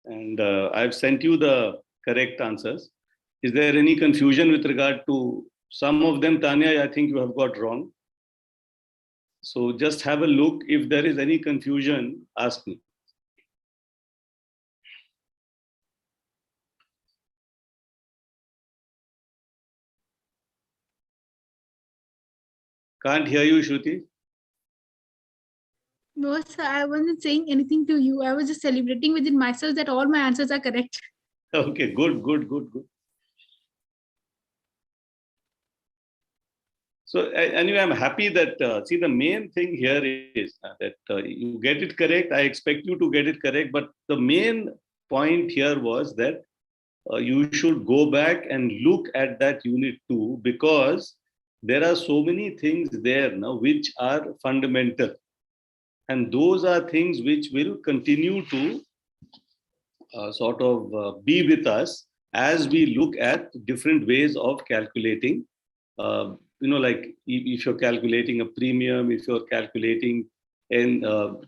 and I've sent you the correct answers. Is there any confusion with regard to some of them, Tanya? I think you have got wrong. So just have a look. If there is any confusion, ask me. Can't hear you, Shruti. No, sir, I wasn't saying anything to you. I was just celebrating within myself that all my answers are correct. Okay, good. So anyway, I'm happy that, see, the main thing here is that you get it correct. I expect you to get it correct. But the main point here was that you should go back and look at that unit 2, because there are so many things there now which are fundamental. And those are things which will continue to be with us as we look at different ways of calculating. Like if you're calculating a premium, if you're calculating, and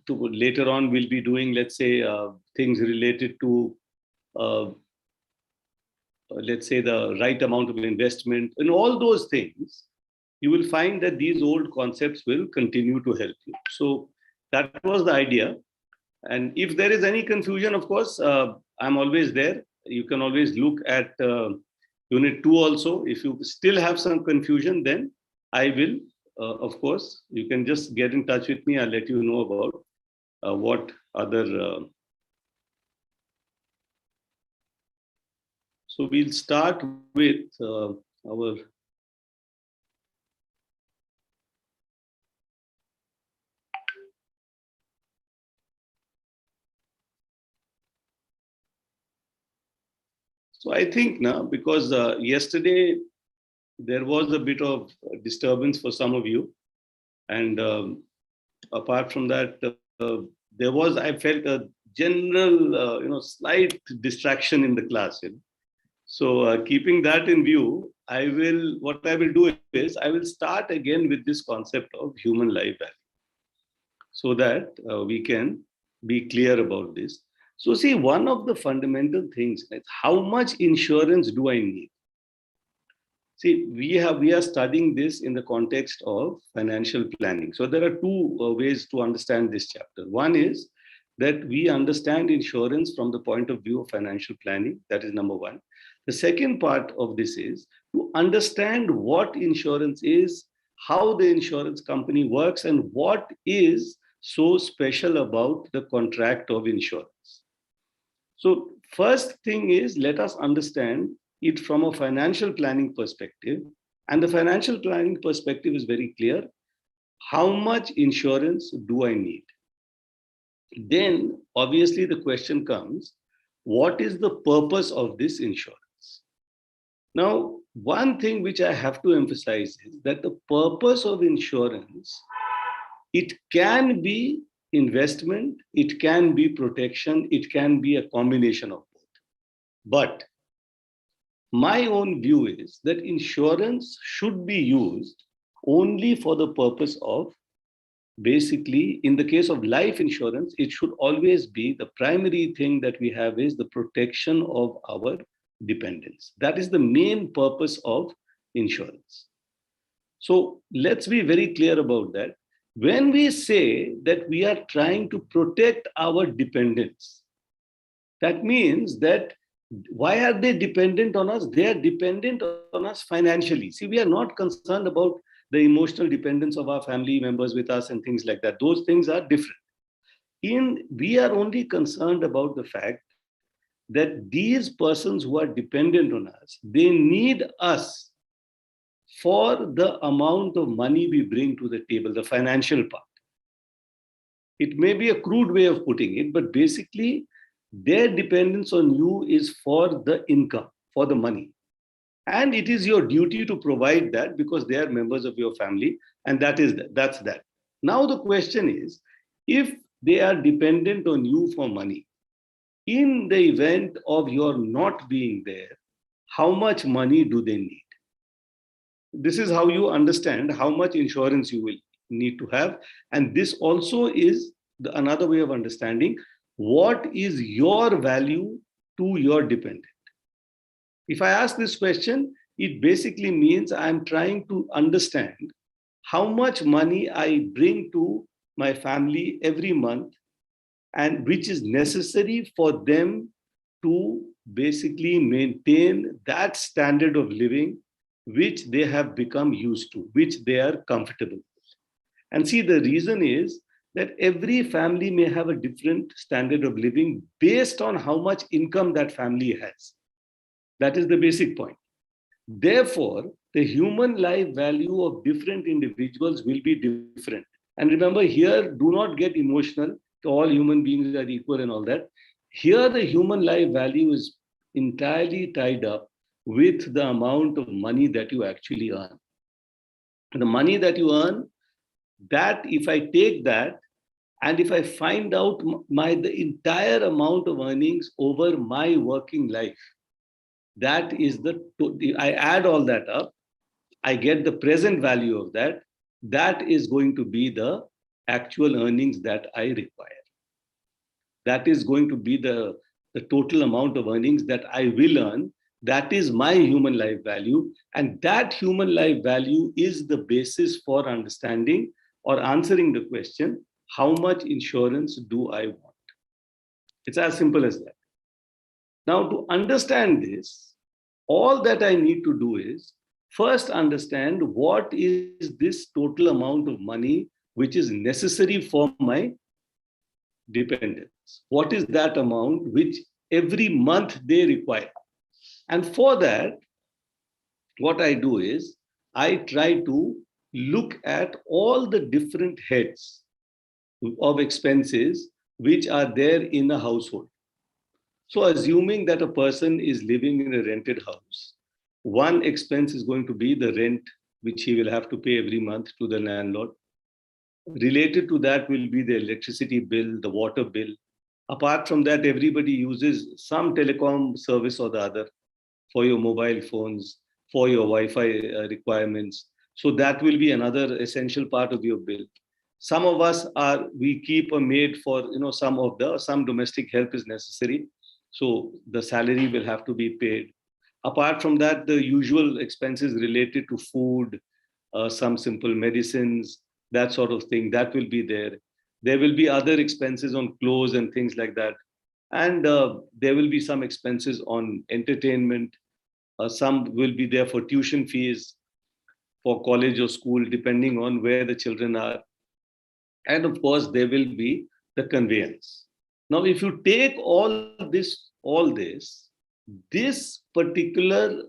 later on we'll be doing, let's say, things related to, let's say, the right amount of investment, and all those things, you will find that these old concepts will continue to help you. So that was the idea. And if there is any confusion, of course, I'm always there. You can always look at Unit 2 also. If you still have some confusion, then I will, of course, you can just get in touch with me. I'll let you know about what other. So we'll start with our. So I think now, because yesterday there was a bit of disturbance for some of you, and apart from that, there was, I felt, a general, slight distraction in the class. So keeping that in view, what I will do is I will start again with this concept of human life value, so that we can be clear about this. So see, one of the fundamental things is how much insurance do I need? See, we are studying this in the context of financial planning. So there are two ways to understand this chapter. One is that we understand insurance from the point of view of financial planning. That is number one. The second part of this is to understand what insurance is, how the insurance company works, and what is so special about the contract of insurance. So first thing is, let us understand it from a financial planning perspective. And the financial planning perspective is very clear. How much insurance do I need? Then obviously the question comes, what is the purpose of this insurance? Now, one thing which I have to emphasize is that the purpose of insurance, it can be investment, it can be protection, it can be a combination of both. But my own view is that insurance should be used only for the purpose of, basically, in the case of life insurance, it should always be the primary thing that we have is the protection of our dependents. That is the main purpose of insurance. So let's be very clear about that. When we say that we are trying to protect our dependents, that means that why are they dependent on us? They are dependent on us financially. See, we are not concerned about the emotional dependence of our family members with us and things like that. Those things are different. We are only concerned about the fact that these persons who are dependent on us, they need us for the amount of money we bring to the table, the financial part. It may be a crude way of putting it, but basically their dependence on you is for the income, for the money. And it is your duty to provide that because they are members of your family, and that's that. Now the question is, if they are dependent on you for money, in the event of your not being there, how much money do they need? This is how you understand how much insurance you will need to have. And this also is another way of understanding what is your value to your dependent? If I ask this question, it basically means I'm trying to understand how much money I bring to my family every month and which is necessary for them to basically maintain that standard of living which they have become used to, which they are comfortable with. And see, the reason is that every family may have a different standard of living based on how much income that family has. That is the basic point. Therefore, the human life value of different individuals will be different. And remember, here, do not get emotional. All human beings are equal and all that. Here, the human life value is entirely tied up with the amount of money that you actually earn. The money that you earn, that if I take that and if I find out the entire amount of earnings over my working life, that is I add all that up, I get the present value of that. That is going to be the actual earnings that I require. That is going to be the total amount of earnings that I will earn. That is my human life value. And that human life value is the basis for understanding or answering the question, how much insurance do I want? It's as simple as that. Now, to understand this, all that I need to do is first understand what is this total amount of money which is necessary for my dependents. What is that amount which every month they require? And for that, what I do is I try to look at all the different heads of expenses which are there in a household. So, assuming that a person is living in a rented house, one expense is going to be the rent, which he will have to pay every month to the landlord. Related to that will be the electricity bill, the water bill. Apart from that, everybody uses some telecom service or the other for your mobile phones, for your Wi-Fi requirements. So that will be another essential part of your bill. Some of us we keep a maid for, some domestic help is necessary. So the salary will have to be paid. Apart from that, the usual expenses related to food, some simple medicines, that sort of thing, that will be there. There will be other expenses on clothes and things like that. And there will be some expenses on entertainment. Some will be there for tuition fees, for college or school, depending on where the children are. And of course, there will be the conveyance. Now, if you take this particular,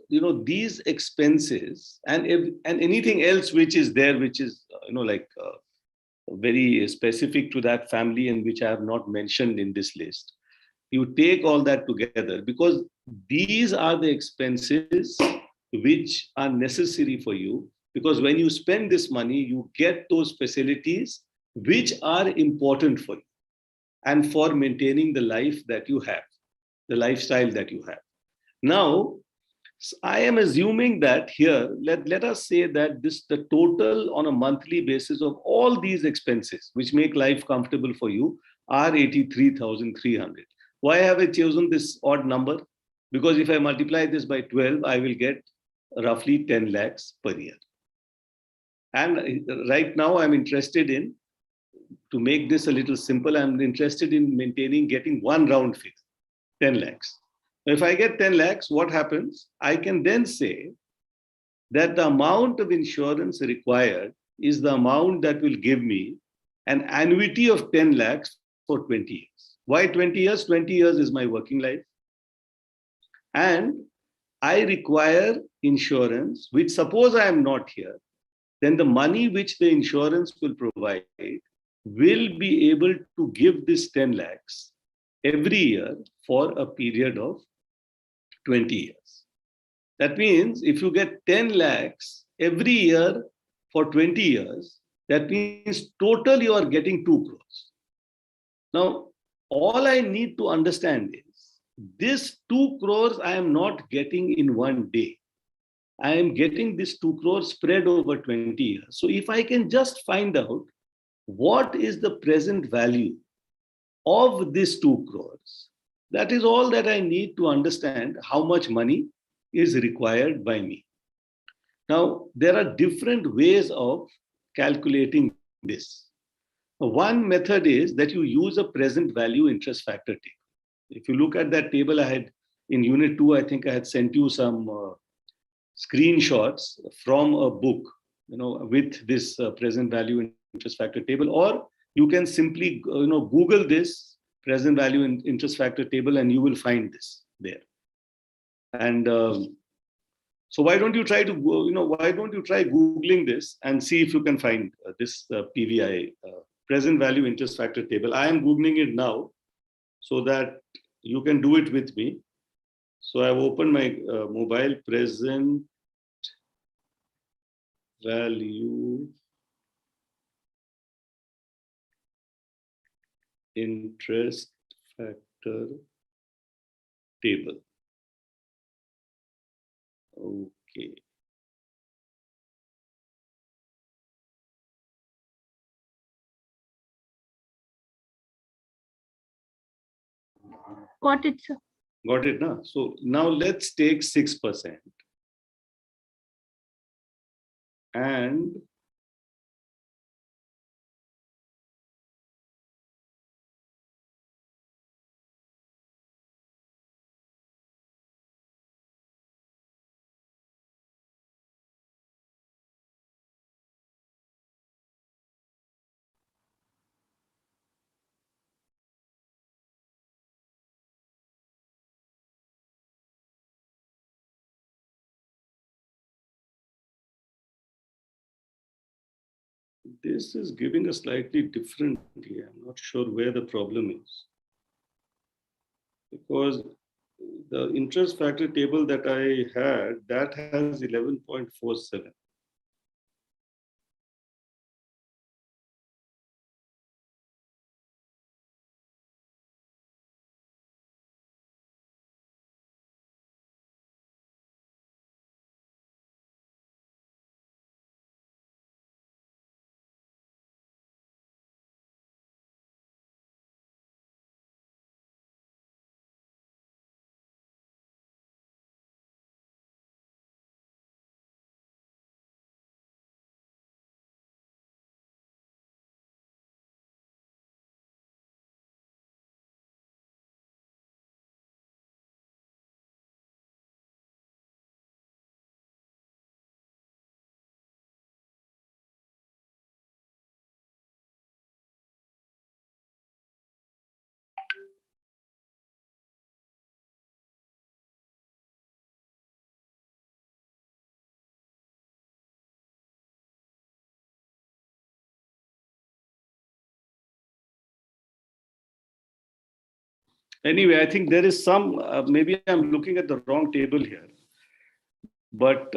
these expenses and anything else which is there, which is, very specific to that family and which I have not mentioned in this list. You take all that together because these are the expenses which are necessary for you. Because when you spend this money, you get those facilities which are important for you and for maintaining the life that you have, the lifestyle that you have. Now, I am assuming that here, let us say that the total on a monthly basis of all these expenses, which make life comfortable for you, are 83,300. Why have I chosen this odd number? Because if I multiply this by 12, I will get roughly 10 lakhs per year. And right now, I'm interested in, to make this a little simple, I'm interested in getting one round figure, 10 lakhs. If I get 10 lakhs, what happens? I can then say that the amount of insurance required is the amount that will give me an annuity of 10 lakhs for 20 years. Why 20 years? 20 years is my working life. And I require insurance, which suppose I am not here, then the money which the insurance will provide will be able to give this 10 lakhs every year for a period of 20 years. That means if you get 10 lakhs every year for 20 years, that means total you are getting 2 crores. Now, all I need to understand is this 2 crores I am not getting in one day. I am getting this 2 crores spread over 20 years. So if I can just find out what is the present value of this 2 crores, that is all that I need to understand how much money is required by me. Now, there are different ways of calculating this. One method is that you use a present value interest factor table. If you look at that table, I had in unit 2, I think I had sent you some screenshots from a book, with this present value interest factor table, or you can simply, Google this present value interest factor table, and you will find this there. And so why don't you try Googling this and see if you can find this PVI, present value interest factor table. I am Googling it now so that you can do it with me. So I've opened my mobile, present value interest factor table. Okay. Got it, sir. Got it now. So now let's take 6% and this is giving a slightly different here. I'm not sure where the problem is. Because the interest factor table that I had, that has 11.47. Anyway, I think there is some, maybe I'm looking at the wrong table here. But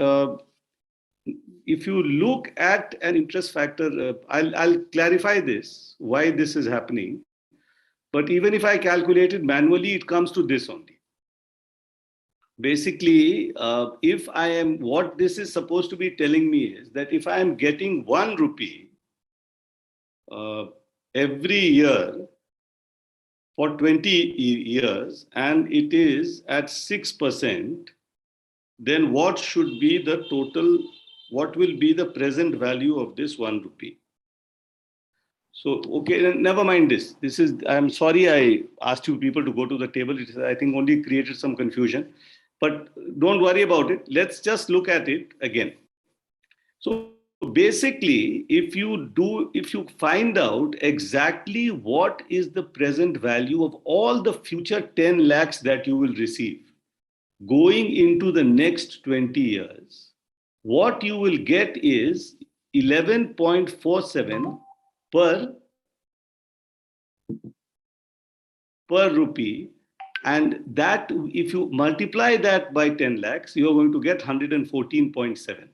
if you look at an interest factor, I'll clarify this, why this is happening. But even if I calculate it manually, it comes to this only. Basically, if I am, what this is supposed to be telling me is that if I am getting 1 rupee every year for 20 years and it is at 6%, then what should be the total, what will be the present value of this 1 rupee? So, okay, never mind this. This is, I'm sorry I asked you people to go to the table. It, I think, only created some confusion. But don't worry about it. Let's just look at it again. So basically, if you find out exactly what is the present value of all the future 10 lakhs that you will receive going into the next 20 years, what you will get is 11.47 per rupee, and that, if you multiply that by 10 lakhs, you're going to get 114.7.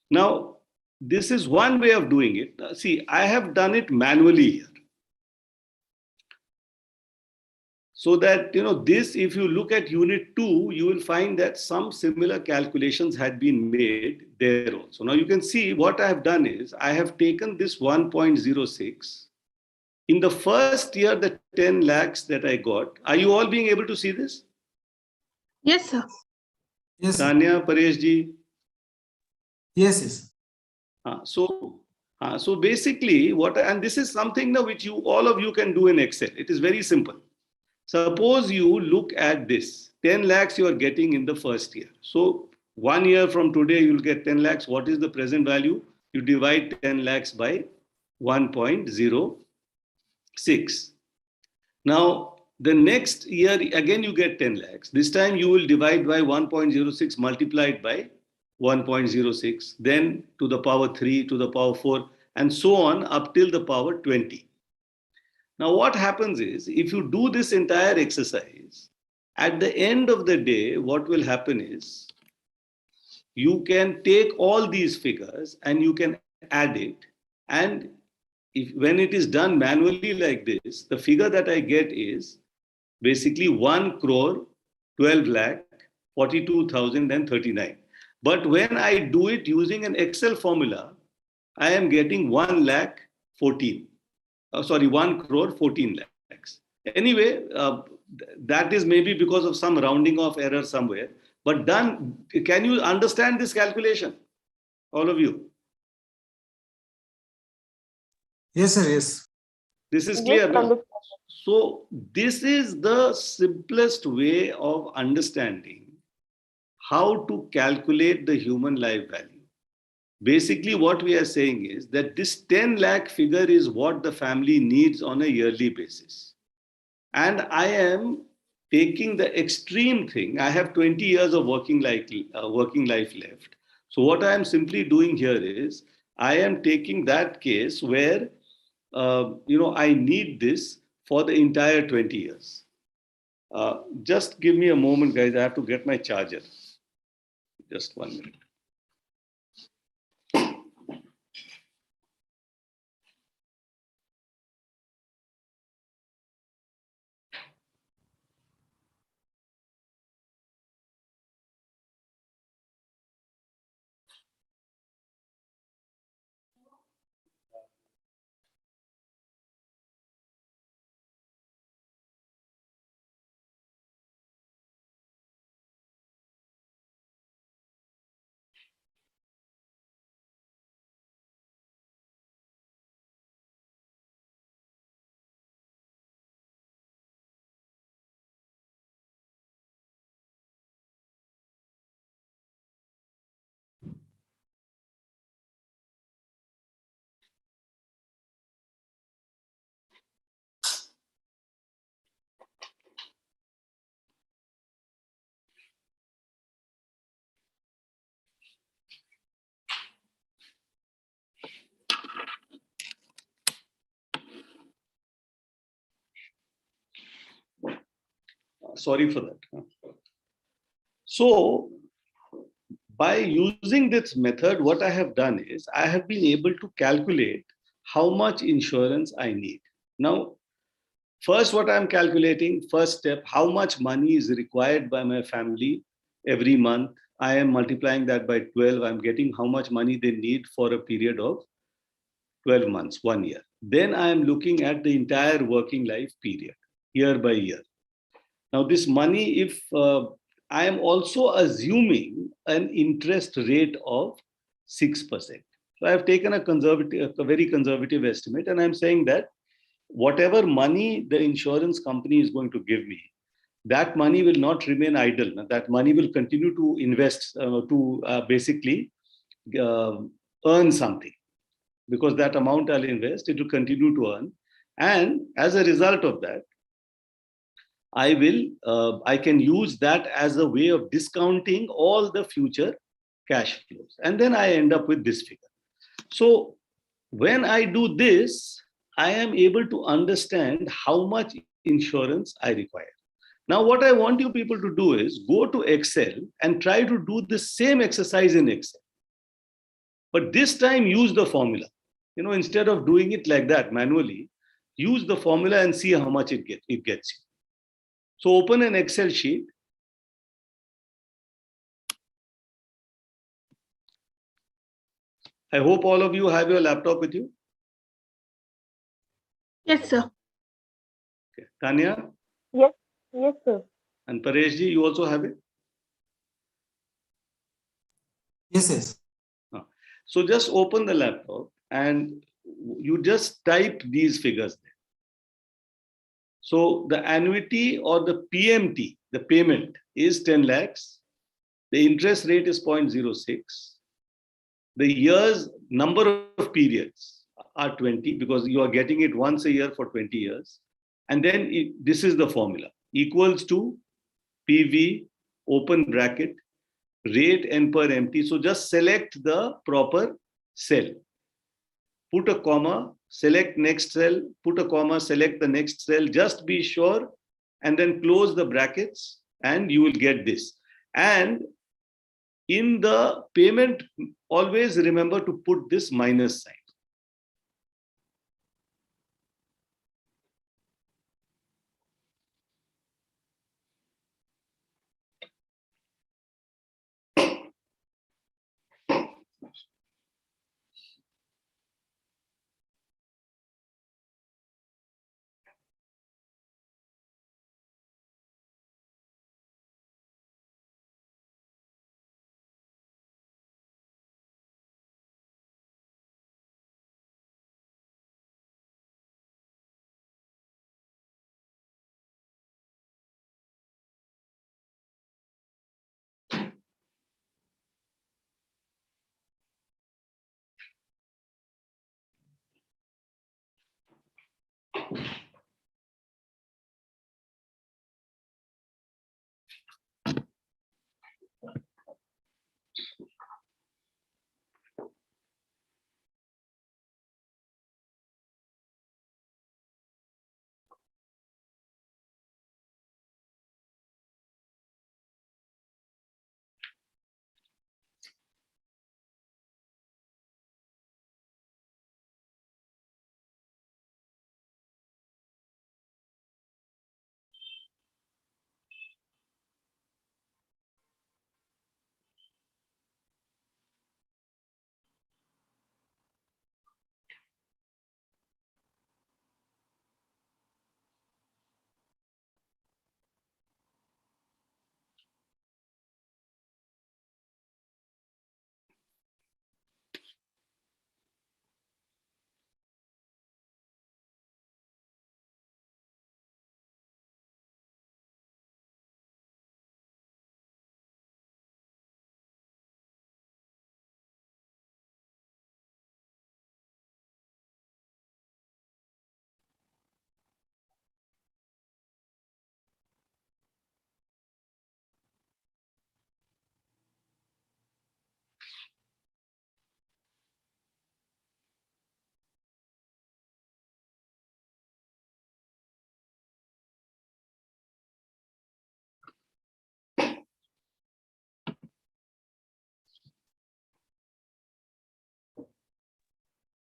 Now, this is one way of doing it. See, I have done it manually here. So that, this, if you look at unit 2, you will find that some similar calculations had been made there also. Now you can see what I have done is I have taken this 1.06 In the first year, the 10 lakhs that I got, are you all being able to see this? Yes, sir. Yes, sir. Tanya, Pareshji? Yes, yes. So basically, and this is something now which all of you can do in Excel. It is very simple. Suppose you look at this, 10 lakhs you are getting in the first year. So 1 year from today, you'll get 10 lakhs. What is the present value? You divide 10 lakhs by 1.06. Now, the next year, again, you get 10 lakhs. This time you will divide by 1.06 multiplied by 1.06, then to the power 3, to the power 4, and so on up till the power 20. Now, what happens is, if you do this entire exercise, at the end of the day, what will happen is, you can take all these figures and you can add it. And when it is done manually like this, the figure that I get is basically 1 crore 12 lakh 42,039. But when I do it using an Excel formula, I am getting 1 lakh 14. 1 crore 14 lakhs. Anyway, that is maybe because of some rounding off error somewhere. But done, can you understand this calculation? All of you? Yes, sir. Yes. This is clear, no? So this is the simplest way of understanding how to calculate the human life value. Basically, what we are saying is that this 10 lakh figure is what the family needs on a yearly basis. And I am taking the extreme thing. I have 20 years of working life left. So what I am simply doing here is I am taking that case where I need this for the entire 20 years. Just give me a moment, guys. I have to get my charger. Just 1 minute. Sorry for that. So, by using this method, what I have done is I have been able to calculate how much insurance I need. Now, first, what I'm calculating, first step, how much money is required by my family every month. I am multiplying that by 12. I'm getting how much money they need for a period of 12 months, 1 year. Then I am looking at the entire working life period, year by year. Now, this money, if I am also assuming an interest rate of 6%. So I have taken a very conservative estimate, and I'm saying that whatever money the insurance company is going to give me, that money will not remain idle. That money will continue to invest to basically earn something, because that amount I'll invest, it will continue to earn. And as a result of that, I can use that as a way of discounting all the future cash flows. And then I end up with this figure. So when I do this, I am able to understand how much insurance I require. Now, what I want you people to do is go to Excel and try to do the same exercise in Excel. But this time use the formula. Instead of doing it like that manually, use the formula and see how much it gets you. So open an Excel sheet. I hope all of you have your laptop with you. Yes, sir. Okay. Tanya Yes, yes, sir. and Pareshji, you also have it? Yes, yes. So just open the laptop and you just type these figures there. So the annuity or the PMT, the payment is 10 lakhs. The interest rate is 0.06. The years, number of periods are 20 because you are getting it once a year for 20 years. And then this is the formula equals to PV, open bracket, rate N per MT. So just select the proper cell. Put a comma, select next cell, put a comma, select the next cell, just be sure, and then close the brackets, and you will get this. And in the payment, always remember to put this minus sign.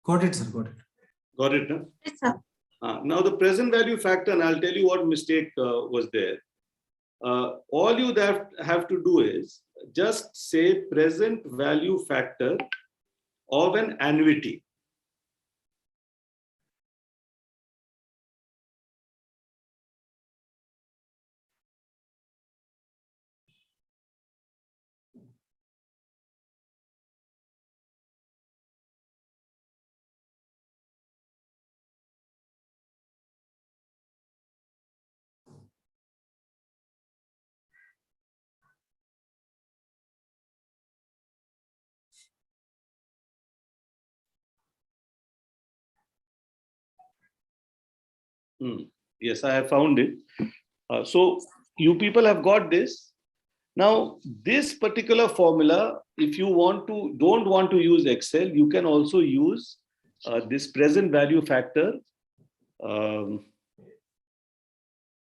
Got it, sir. Got it. Got it, no? Yes, sir. Now the present value factor, and I'll tell you what mistake was there. All you have to do is just say present value factor of an annuity. Yes, I have found it. So you people have got this. Now, this particular formula, if you don't want to use Excel, you can also use this present value factor um,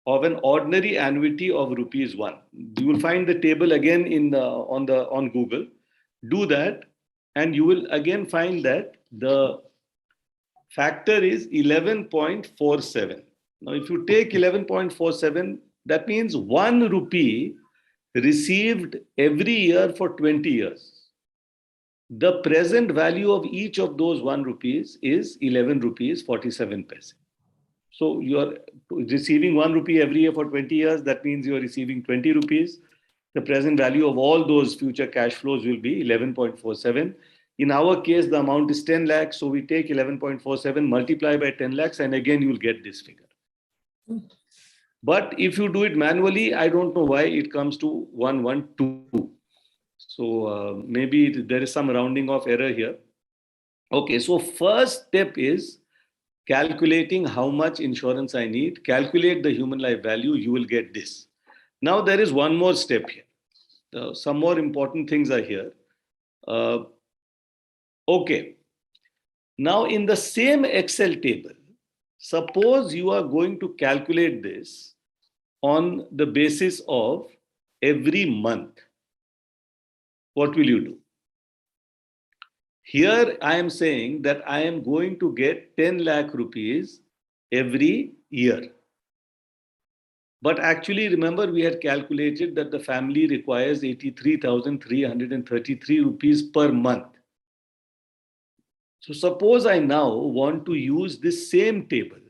of an ordinary annuity of rupees 1. You will find the table again on Google. Do that, and you will again find that the factor is 11.47. Now, if you take 11.47, that means 1 rupee received every year for 20 years. The present value of each of those 1 rupees is 11 rupees 47 paise. So you're receiving 1 rupee every year for 20 years. That means you're receiving 20 rupees. The present value of all those future cash flows will be 11.47. In our case, the amount is 10 lakhs. So we take 11.47, multiply by 10 lakhs, and again, you'll get this figure. But if you do it manually, I don't know why it comes to 112. So maybe there is some rounding off error here. Okay, so first step is calculating how much insurance I need. Calculate the human life value, you will get this. Now there is one more step here. Some more important things are here. Okay. Now in the same Excel table, suppose you are going to calculate this on the basis of every month. What will you do? Here I am saying that I am going to get 10 lakh rupees every year. But actually, remember, we had calculated that the family requires 83,333 rupees per month. So suppose I now want to use this same table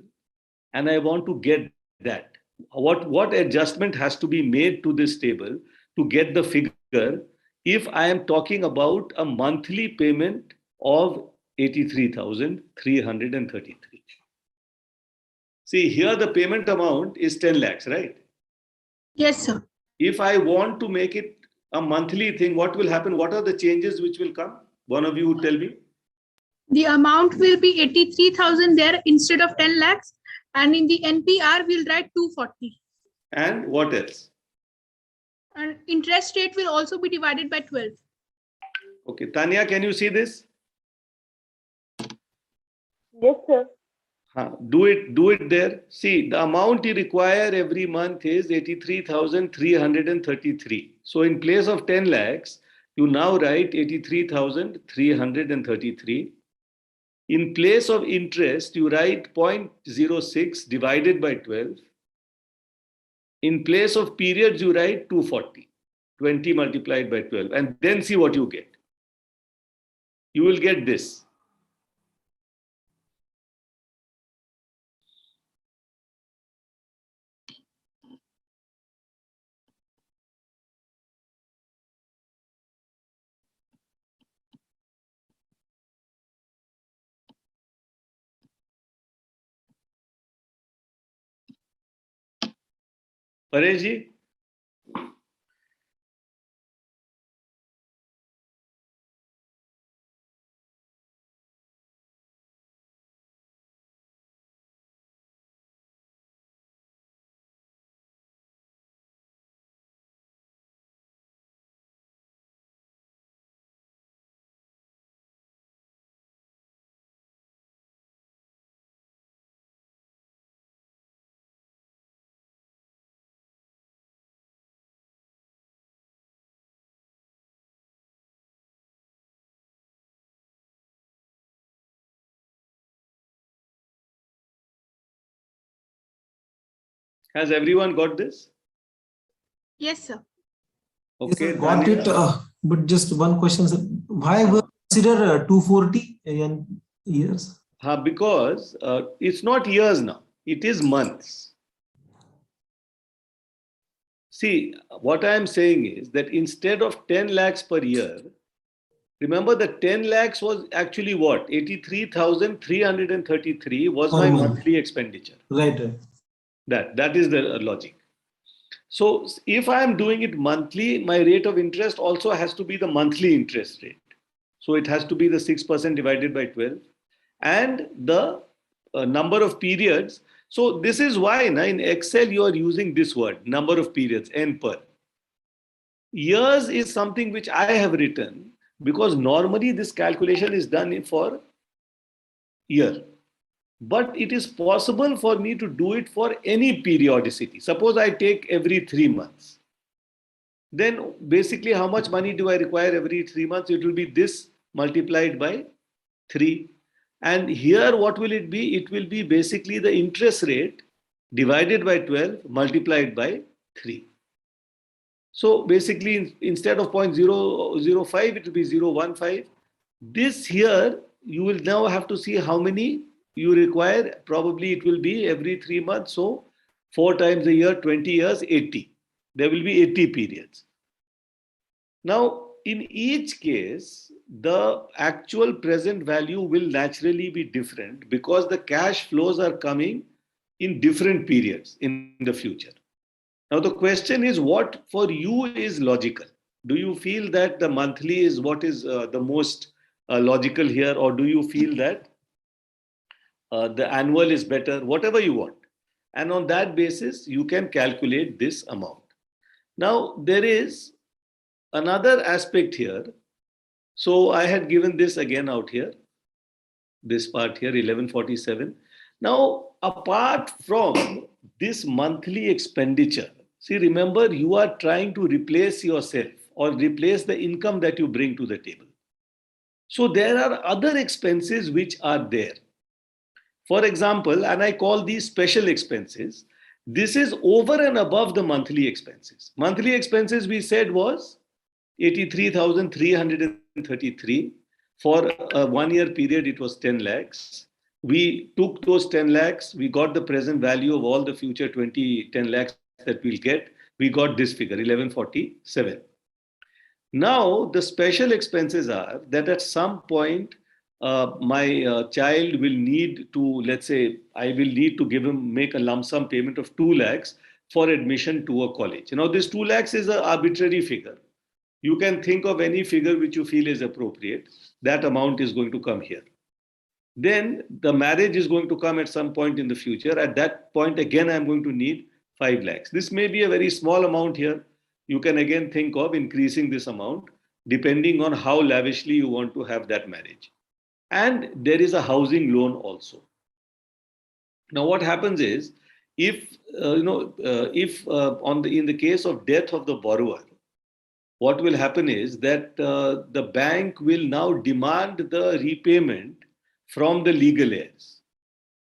and I want to get that. What adjustment has to be made to this table to get the figure if I am talking about a monthly payment of 83,333? See, here the payment amount is 10 lakhs, right? Yes, sir. If I want to make it a monthly thing, what will happen? What are the changes which will come? One of you would tell me. The amount will be 83,000 there instead of 10 lakhs. And in the NPR, we'll write 240. And what else? And interest rate will also be divided by 12. Okay, Tanya, can you see this? Yes, sir. Do it there. See, the amount you require every month is 83,333. So in place of 10 lakhs, you now write 83,333. In place of interest, you write 0.06 divided by 12. In place of periods, you write 240, 20 multiplied by 12, and then see what you get. You will get this. Paresh ji? Has everyone got this? Yes, sir. Yes, Okay, sir, got Tanya? it. But just one question, sir. Why we consider 240 in years? Because it's not years now, it is months. See, what I am saying is that instead of 10 lakhs per year, remember the 10 lakhs was actually what? 83,333 was Per my month. monthly expenditure. Right. That is the logic. So if I am doing it monthly, my rate of interest also has to be the monthly interest rate. So it has to be the 6% divided by 12 and the number of periods. So this is why in Excel you are using this word, number of periods, N per. Years is something which I have written because normally this calculation is done for year. But it is possible for me to do it for any periodicity. Suppose I take every 3 months. Then basically how much money do I require every 3 months? It will be this multiplied by 3. And here what will it be? It will be basically the interest rate divided by 12 multiplied by 3. So basically instead of 0.005, it will be 0.15. This here, you will now have to see how many you require, probably it will be every 3 months. So 4 times a year, 20 years, 80. There will be 80 periods. Now, in each case, the actual present value will naturally be different because the cash flows are coming in different periods in the future. Now, the question is, what for you is logical? Do you feel that the monthly is what is the most logical here, or do you feel that the annual is better? Whatever you want. And on that basis, you can calculate this amount. Now, there is another aspect here. So I had given this again out here, this part here, 1147. Now, apart from this monthly expenditure, see, remember, you are trying to replace yourself or replace the income that you bring to the table. So there are other expenses which are there. For example, and I call these special expenses, this is over and above the monthly expenses. Monthly expenses we said was 83,333. For a 1 year period, it was 10 lakhs. We took those 10 lakhs, we got the present value of all the future 10 lakhs that we'll get. We got this figure, 1147. Now, the special expenses are that at some point, my child will need to, let's say, I will need to make a lump sum payment of 2 lakhs for admission to a college. Now, this 2 lakhs is an arbitrary figure. You can think of any figure which you feel is appropriate. That amount is going to come here. Then the marriage is going to come at some point in the future. At that point, again, I'm going to need 5 lakhs. This may be a very small amount here. You can again think of increasing this amount depending on how lavishly you want to have that marriage. And there is a housing loan also. Now, what happens is, if in the case of death of the borrower, what will happen is that the bank will now demand the repayment from the legal heirs.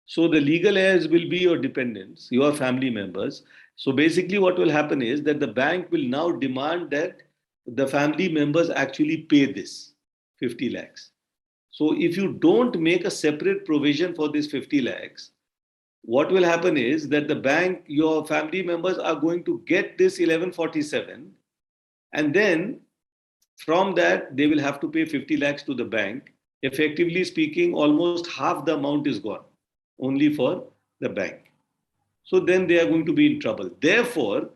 So the legal heirs will be your dependents, your family members. So basically what will happen is that the bank will now demand that the family members actually pay this 50 lakhs. So if you don't make a separate provision for this 50 lakhs, what will happen is that the bank, your family members are going to get this 1147, and then from that, they will have to pay 50 lakhs to the bank. Effectively speaking, almost half the amount is gone only for the bank. So then they are going to be in trouble. Therefore,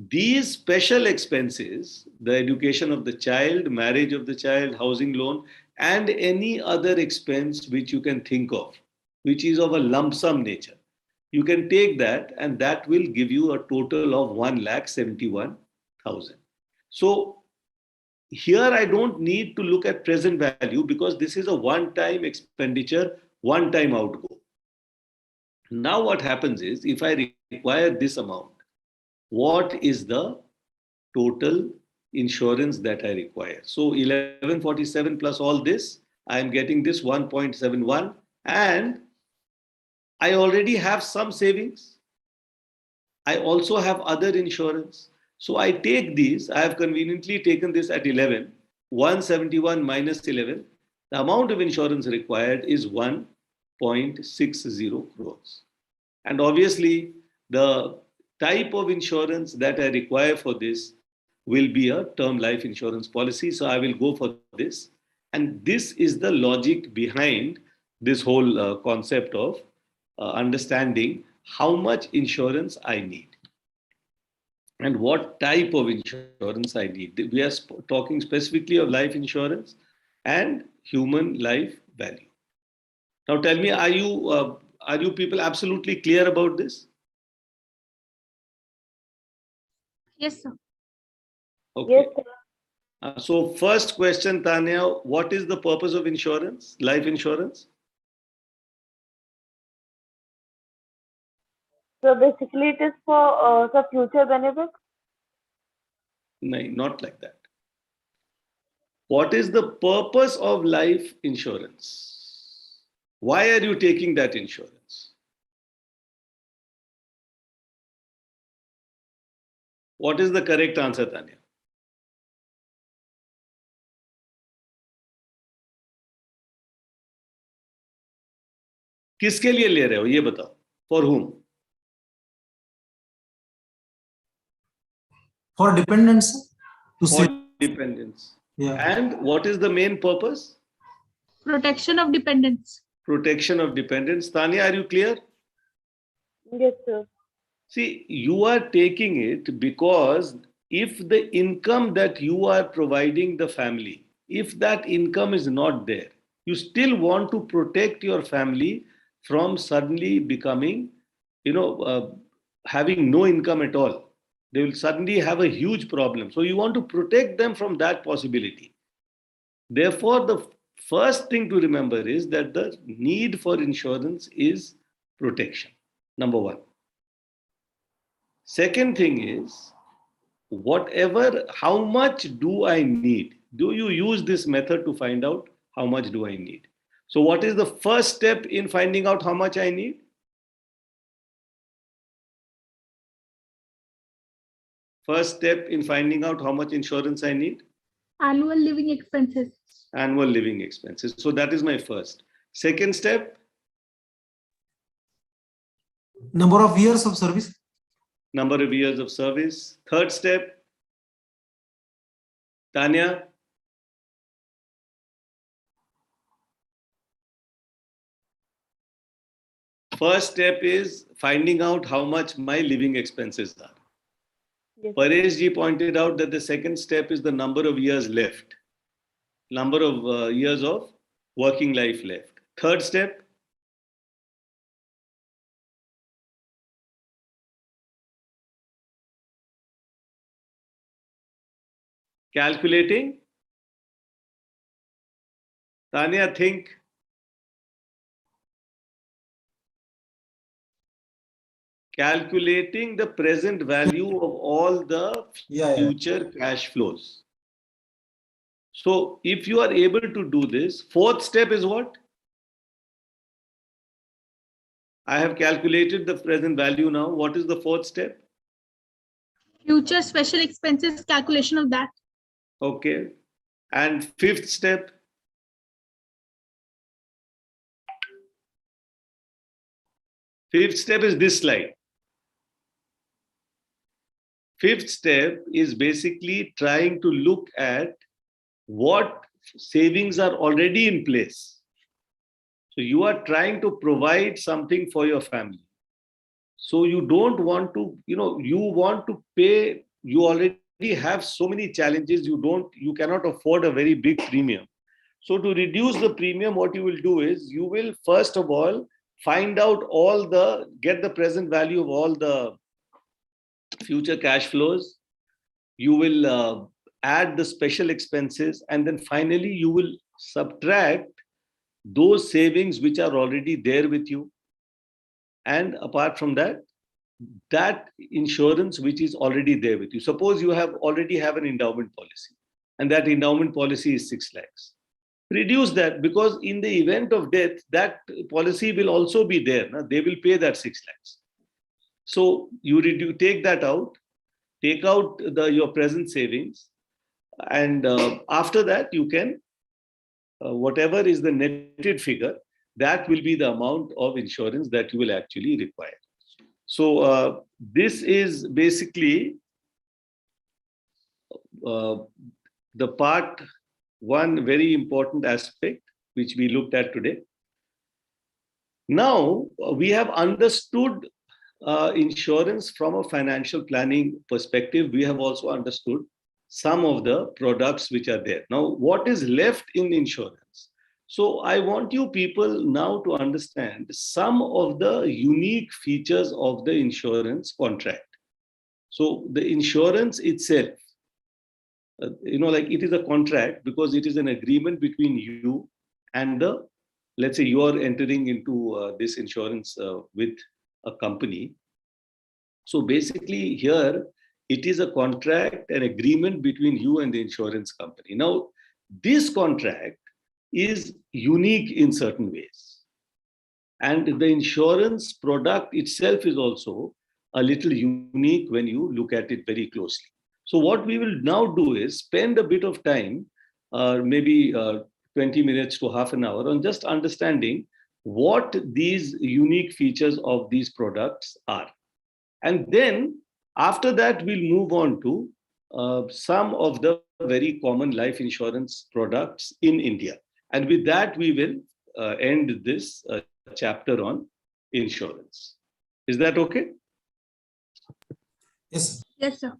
these special expenses, the education of the child, marriage of the child, housing loan, and any other expense which you can think of, which is of a lump sum nature, you can take that and that will give you a total of 1,71,000. So here I don't need to look at present value because this is a one-time expenditure, one-time outgo. Now what happens is, if I require this amount, what is the total insurance that I require? So 1147 plus all this, I am getting this 1.71, and I already have some savings. I also have other insurance. So I take these, I have conveniently taken this at 11, 171 minus 11. The amount of insurance required is 1.60 crores. And obviously, the type of insurance that I require for this will be a term life insurance policy. So I will go for this. And this is the logic behind this whole concept of understanding how much insurance I need and what type of insurance I need. We are talking specifically of life insurance and human life value. Now tell me, are you people absolutely clear about this? Yes, sir. Okay. Yes, sir. So first question, Tanya, what is the purpose of insurance, life insurance? So basically it is for the future benefit. No, not like that. What is the purpose of life insurance? Why are you taking that insurance? What is the correct answer, Tanya? किसके लिए ले रहे हो ये बताओ. For whom? For dependents to For save. dependents. Yeah. And what is the main purpose? Protection of dependents. Protection of dependents. Tanya, are you clear? Yes, sir. See, you are taking it because if the income that you are providing the family, if that income is not there, you still want to protect your family from suddenly becoming, having no income at all. They will suddenly have a huge problem. So you want to protect them from that possibility. Therefore, the first thing to remember is that the need for insurance is protection. Number one. Second thing is, how much do I need? Do you use this method to find out how much do I need? So what is the first step in finding out how much I need? First step in finding out how much insurance I need? Annual living expenses. Annual living expenses. So that is my first. Second step? Number of years of service. Number of years of service. Third step? Tanya? First step is finding out how much my living expenses are. Yes. Paresh ji pointed out that the second step is the number of years left. Number of years of working life left. Third step? Calculating. Tanya, think. Calculating the present value of all the future cash flows. So if you are able to do this, fourth step is what? I have calculated the present value now. What is the fourth step? Future special expenses, calculation of that. Okay. And fifth step? Fifth step is this slide. Fifth step is basically trying to look at what savings are already in place. So you are trying to provide something for your family. So you don't want to, you want to pay, you already have so many challenges, you cannot afford a very big premium. So to reduce the premium, what you will do is you will first of all find out get the present value of all the future cash flows. You will add the special expenses, and then finally you will subtract those savings which are already there with you. And apart from that, that insurance which is already there with you. Suppose you already have an endowment policy, and that endowment policy is 6 lakhs. Reduce that, because in the event of death, that policy will also be there. They will pay that 6 lakhs. So you take that out, take out your present savings, and after that you can, whatever is the netted figure, that will be the amount of insurance that you will actually require. So this is basically the part one, very important aspect which we looked at today. Now we have understood insurance from a financial planning perspective. We have also understood some of the products which are there. Now, what is left in insurance? So I want you people now to understand some of the unique features of the insurance contract. So the insurance itself, it is a contract because it is an agreement between you and let's say you are entering into this insurance with a company. So basically here, it is a contract, an agreement between you and the insurance company. Now, this contract is unique in certain ways. And the insurance product itself is also a little unique when you look at it very closely. So what we will now do is spend a bit of time, maybe 20 minutes to half an hour, on just understanding what these unique features of these products are. And then after that, we'll move on to some of the very common life insurance products in India. And with that, we will end this chapter on insurance. Is that okay? Yes. Yes, sir.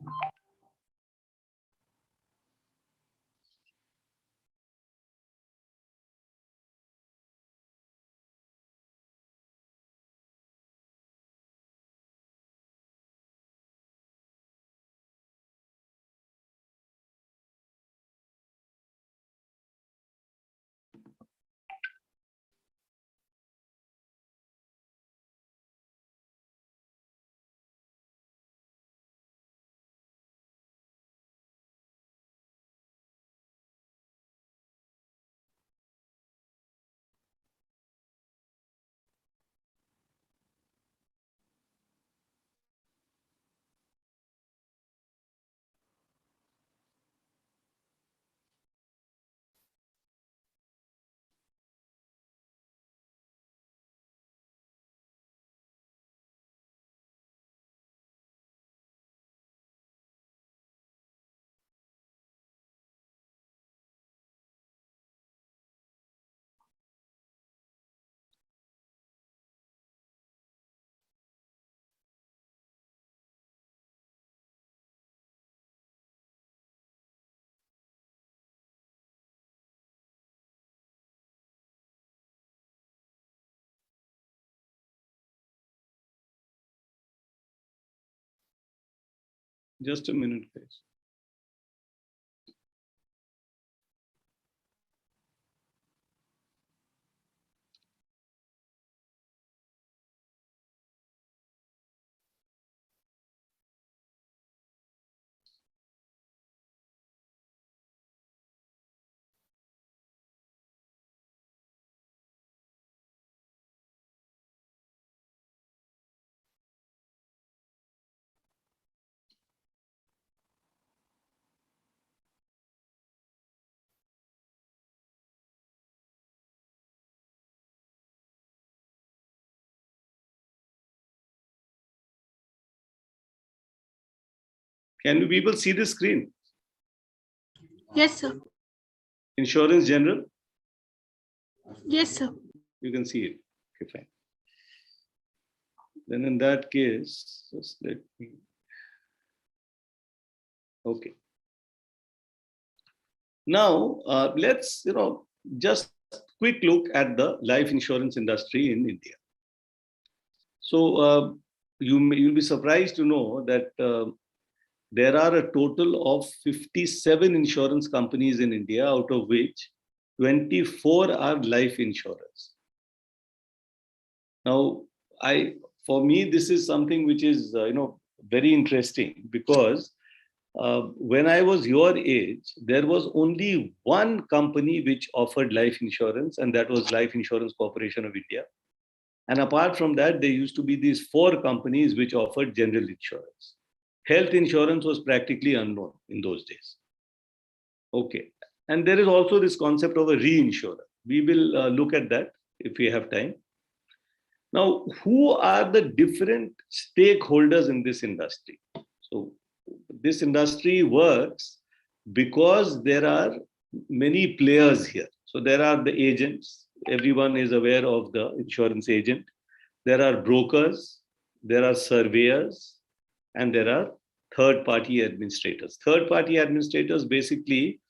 Just a minute, guys. Can you people see the screen? Yes, sir. Insurance General, Yes, sir. you can see it. Okay, fine. Then in that case, just let me. Okay. Now let's just quick look at the life insurance industry in India. So you'll be surprised to know that there are a total of 57 insurance companies in India, out of which 24 are life insurers. Now, for me, this is something which is very interesting, because when I was your age, there was only one company which offered life insurance, and that was Life Insurance Corporation of India. And apart from that, there used to be these 4 companies which offered general insurance. Health insurance was practically unknown in those days. Okay. And there is also this concept of a reinsurer. We will look at that if we have time. Now, who are the different stakeholders in this industry? So this industry works because there are many players here. So there are the agents. Everyone is aware of the insurance agent. There are brokers, there are surveyors, and there are third-party administrators. Third-party administrators basically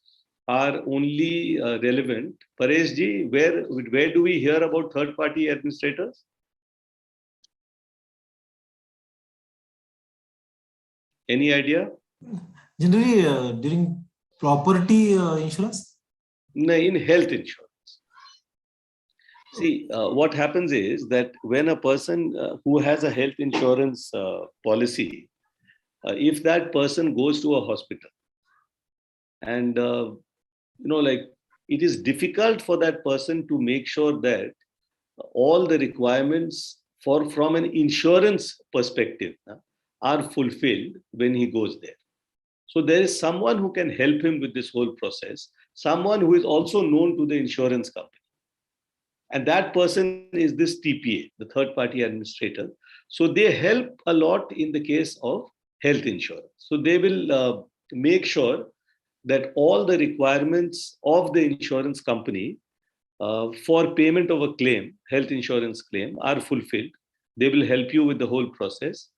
are only relevant. Paresh ji, where do we hear about third-party administrators? Any idea? Generally, during property insurance? No, in health insurance. See, what happens is that when a person who has a health insurance policy, if that person goes to a hospital and, it is difficult for that person to make sure that all the requirements from an insurance perspective are fulfilled when he goes there. So there is someone who can help him with this whole process, someone who is also known to the insurance company. And that person is this TPA, the third party administrator. So they help a lot in the case of health insurance. So they will make sure that all the requirements of the insurance company for payment of a claim, health insurance claim, are fulfilled. They will help you with the whole process.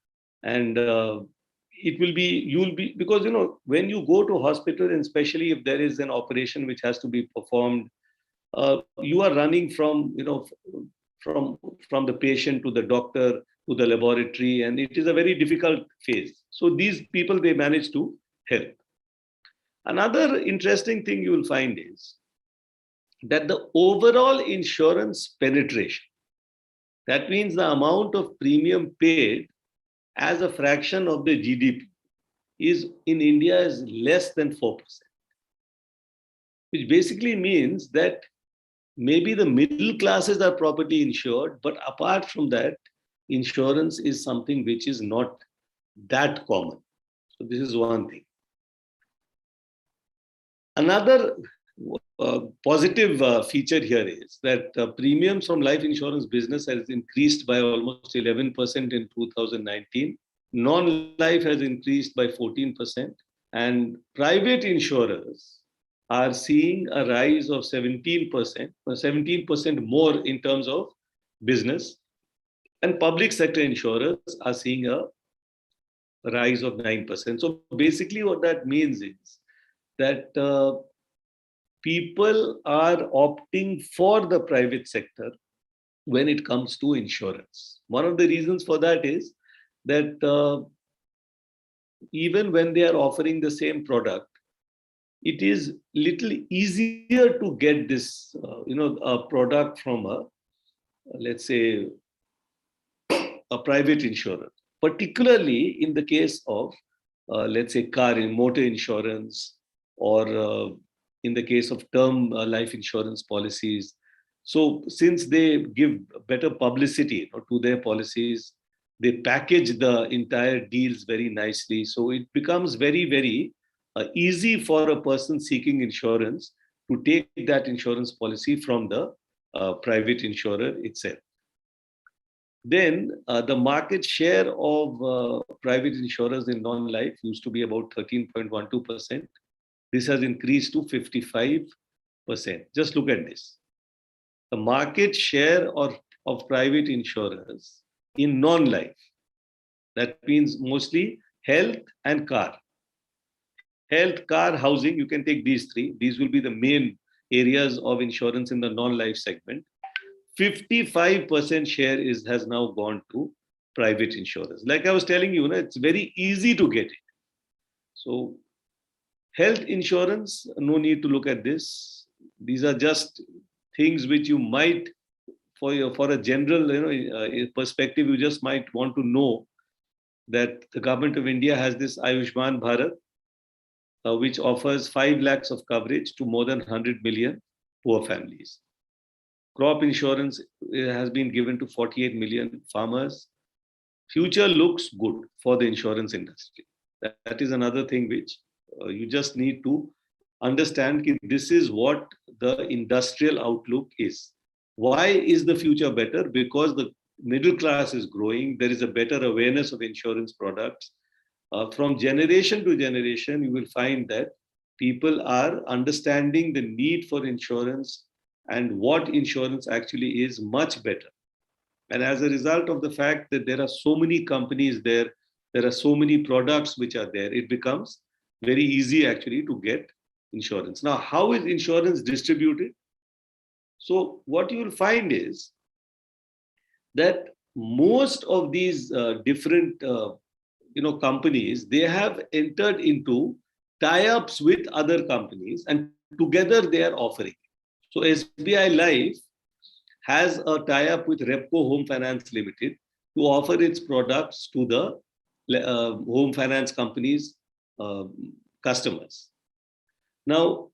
And it will be, you'll be, because, you know, when you go to hospital, and especially if there is an operation which has to be performed, you are running from, you know, from the patient to the doctor to the laboratory, and it is a very difficult phase. So these people, they manage to help. Another interesting thing you will find is that the overall insurance penetration, that means the amount of premium paid as a fraction of the GDP, is in India is less than 4%, which basically means that maybe the middle classes are properly insured, but apart from that, insurance is something which is not that common. So this is one thing. Another positive feature here is that premiums from life insurance business has increased by almost 11% in 2019. Non-life has increased by 14%, and private insurers are seeing a rise of 17% more in terms of business, and public sector insurers are seeing a rise of 9%. So basically what that means is that people are opting for the private sector when it comes to insurance. One of the reasons for that is that even when they are offering the same product, it is little easier to get this, a product from a, let's say, a private insurer, particularly in the case of, let's say, car and motor insurance, or in the case of term life insurance policies. So since they give better publicity, to their policies, they package the entire deals very nicely. So it becomes very, very easy for a person seeking insurance to take that insurance policy from the private insurer itself. Then the market share of private insurers in non-life used to be about 13.12%. This has increased to 55%. Just look at this. The market share of private insurers in non-life, that means mostly health and car. Health, car, housing, you can take these three. These will be the main areas of insurance in the non-life segment. 55% share has now gone to private insurers. Like I was telling you, it's very easy to get it. So health insurance, no need to look at this. These are just things which you might, for a general perspective, you just might want to know that the government of India has this Ayushman Bharat, which offers 5 lakhs of coverage to more than 100 million poor families. Crop insurance has been given to 48 million farmers. Future looks good for the insurance industry. That is another thing which you just need to understand. This is what the industrial outlook is. Why is the future better? Because the middle class is growing. There is a better awareness of insurance products. From generation to generation, you will find that people are understanding the need for insurance and what insurance actually is much better. And as a result of the fact that there are so many companies there are so many products which are there, it becomes very easy actually to get insurance. Now, how is insurance distributed? So what you will find is that most of these different companies, they have entered into tie-ups with other companies, and together they are offering. So SBI Life has a tie-up with Repco Home Finance Limited to offer its products to the home finance companies' customers. Now,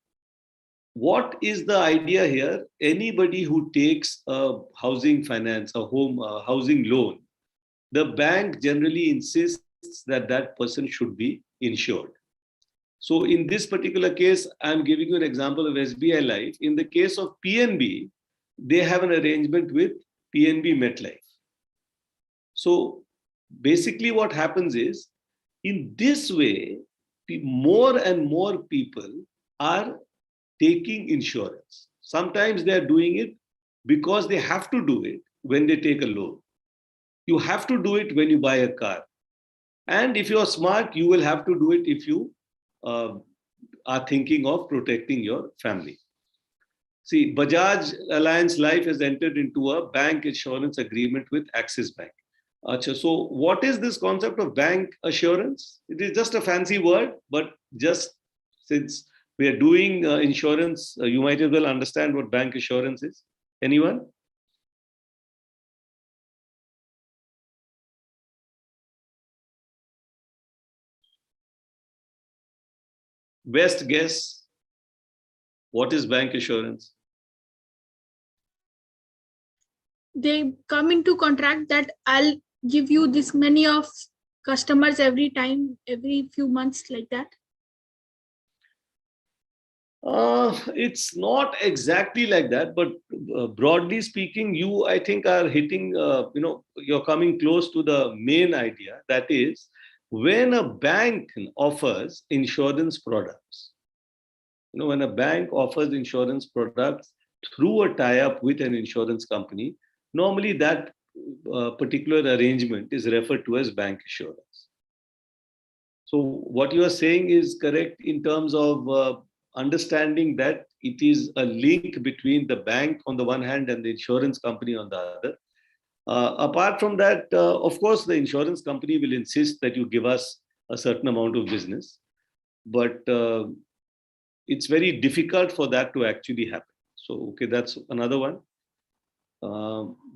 what is the idea here? Anybody who takes a housing finance, a home housing loan, the bank generally insists that that person should be insured. So in this particular case, I'm giving you an example of SBI Life. In the case of PNB, they have an arrangement with PNB MetLife. So basically what happens is, in this way, more and more people are taking insurance. Sometimes they are doing it because they have to do it when they take a loan. You have to do it when you buy a car. And if you are smart, you will have to do it if you uh, are thinking of protecting your family. See, Bajaj Alliance Life has entered into a bank insurance agreement with Axis Bank. Achha, so what is this concept of bank assurance? It is just a fancy word, but just since we are doing insurance, you might as well understand what bank assurance is. Anyone? Best guess. What is bank assurance? They come into contract that I'll give you this many of customers every time, every few months, like that. It's not exactly like that, but broadly speaking, you, I think, are hitting, you're coming close to the main idea. That is, when a bank offers insurance products, when a bank offers insurance products through a tie-up with an insurance company, normally that particular arrangement is referred to as bank assurance. So what you are saying is correct in terms of understanding that it is a link between the bank on the one hand and the insurance company on the other. Apart from that, of course, the insurance company will insist that you give us a certain amount of business, but it's very difficult for that to actually happen. So, okay, that's another one.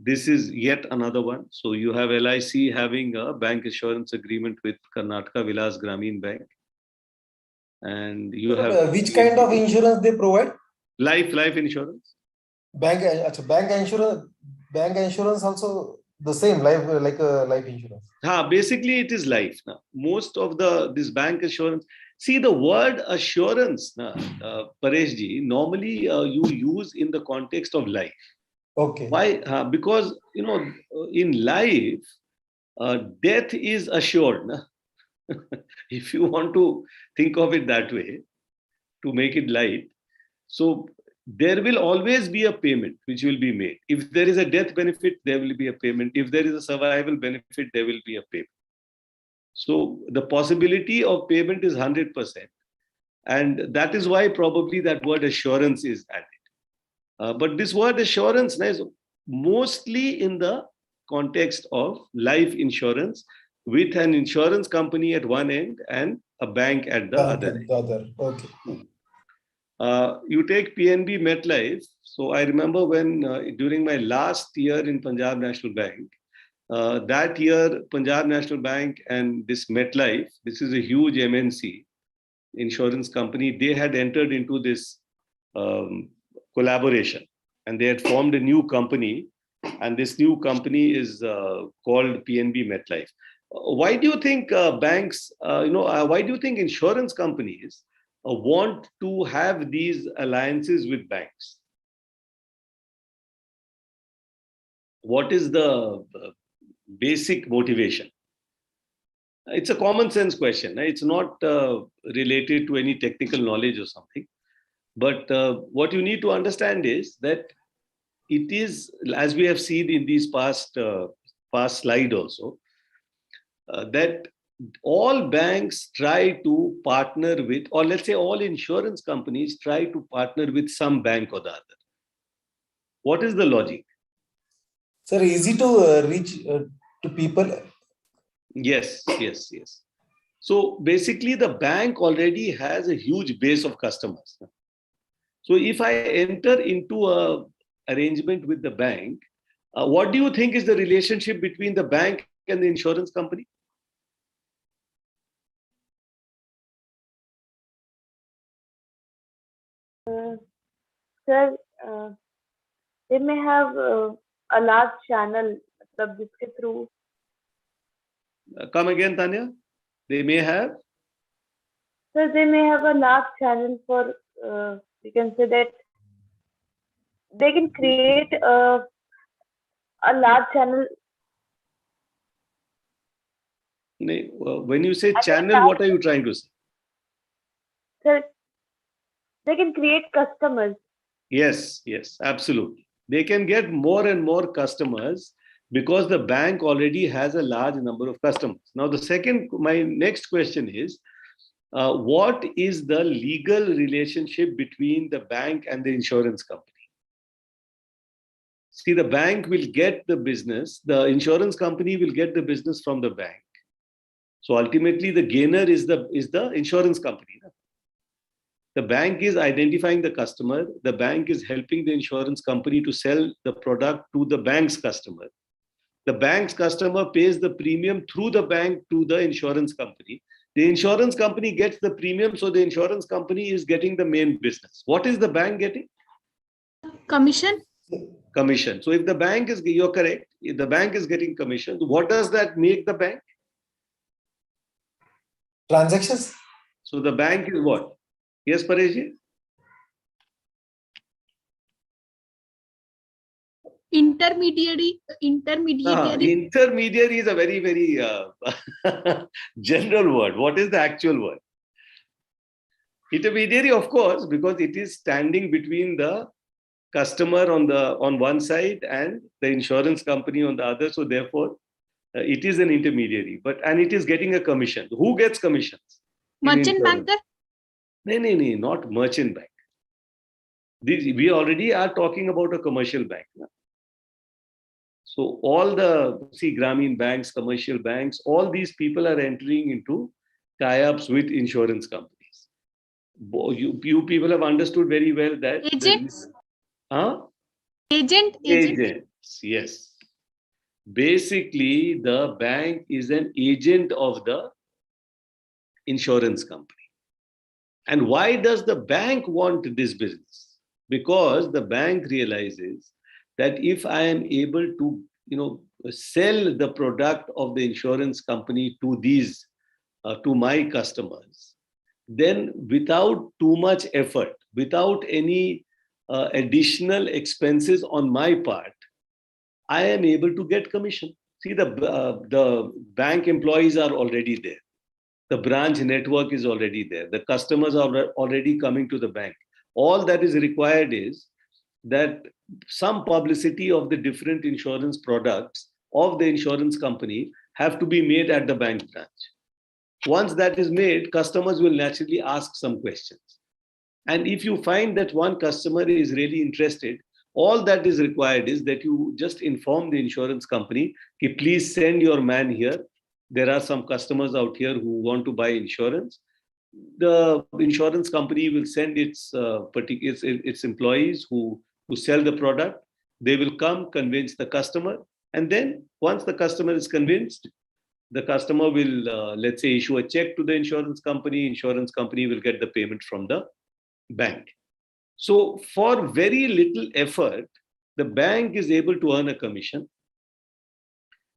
This is yet another one. So you have LIC having a bank assurance agreement with Karnataka Vilas Grameen Bank. And you have which kind of insurance they provide? Life insurance. Bank insurance also the same life, like a life insurance. Basically it is life. Now, most of this bank assurance. See, the word assurance, Paresh ji, normally you use in the context of life. Okay. Why? Because in life, death is assured. If you want to think of it that way, to make it light. So there will always be a payment which will be made. If there is a death benefit, there will be a payment. If there is a survival benefit, there will be a payment. So the possibility of payment is 100%. And that is why probably that word assurance is added. But this word assurance is mostly in the context of life insurance with an insurance company at one end and a bank at the other end. Okay. You take PNB MetLife. So I remember when during my last year in Punjab National Bank, that year Punjab National Bank and this MetLife, this is a huge MNC insurance company, they had entered into this collaboration and they had formed a new company, and this new company is called PNB MetLife. Why do you think banks, why do you think insurance companies want to have these alliances with banks? What is the basic motivation? It's a common sense question. It's not related to any technical knowledge or something. But what you need to understand is that it is, as we have seen in these past slide also, that all banks try to partner with, or let's say all insurance companies try to partner with some bank or the other. What is the logic? Sir, easy to reach to people. Yes. So basically the bank already has a huge base of customers. So if I enter into a arrangement with the bank, what do you think is the relationship between the bank and the insurance company? Sir, they may have a large channel, जिसके through. Come again, Tanya. They may have. Sir, they may have a large channel for. We can say that they can create a large channel. When you say I can channel, start, what are you trying to say? sir, they can create customers. Yes, yes, absolutely. They can get more and more customers because the bank already has a large number of customers. Now, my next question is, what is the legal relationship between the bank and the insurance company? See, the bank will get the business, the insurance company will get the business from the bank. So ultimately, the gainer is the insurance company. The bank is identifying the customer. The bank is helping the insurance company to sell the product to the bank's customer. The bank's customer pays the premium through the bank to the insurance company. The insurance company gets the premium, so the insurance company is getting the main business. What is the bank getting? Commission. Commission. So if the bank is, you're correct, if the bank is getting commission, what does that make the bank? Transactions. So the bank is what? Yes, Paresh? Intermediary. Intermediary is a very, very general word. What is the actual word? Intermediary, of course, because it is standing between the customer on one side and the insurance company on the other. So therefore, it is an intermediary. And it is getting a commission. Who gets commissions? Merchant banker. No, not merchant bank. We already are talking about a commercial bank. Na? So all Grameen banks, commercial banks, all these people are entering into tie-ups with insurance companies. You people have understood very well that Agents. Agents, yes. Basically, the bank is an agent of the insurance company. And why does the bank want this business? Because the bank realizes that if I am able to, sell the product of the insurance company to my customers, then without too much effort, without any additional expenses on my part, I am able to get commission. See, the bank employees are already there. The branch network is already there. The customers are already coming to the bank. All that is required is that some publicity of the different insurance products of the insurance company have to be made at the bank branch. Once that is made, customers will naturally ask some questions. And if you find that one customer is really interested, all that is required is that you just inform the insurance company, please send your man here. There are some customers out here who want to buy insurance. The insurance company will send its employees who sell the product. They will come, convince the customer. And then once the customer is convinced, the customer will, let's say, issue a check to the insurance company. Insurance company will get the payment from the bank. So for very little effort, the bank is able to earn a commission.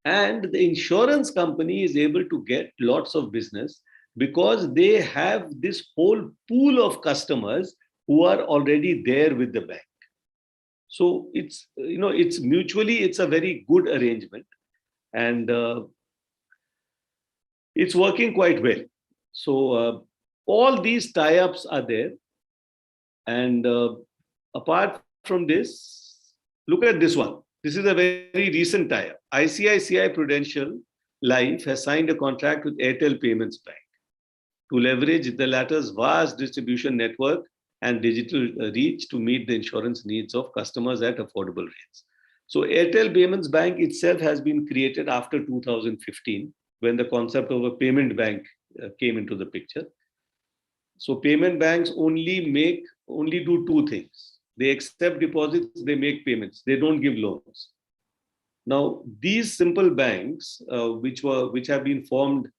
And the insurance company is able to get lots of business because they have this whole pool of customers who are already there with the bank. So it's a very good arrangement. And it's working quite well. So all these tie-ups are there. And apart from this, look at this one. This is a very recent tie-up. ICICI Prudential Life has signed a contract with Airtel Payments Bank to leverage the latter's vast distribution network and digital reach to meet the insurance needs of customers at affordable rates. So Airtel Payments Bank itself has been created after 2015, when the concept of a payment bank came into the picture. So payment banks only do two things. They accept deposits, they make payments. They don't give loans. Now, these simple banks, which have been formed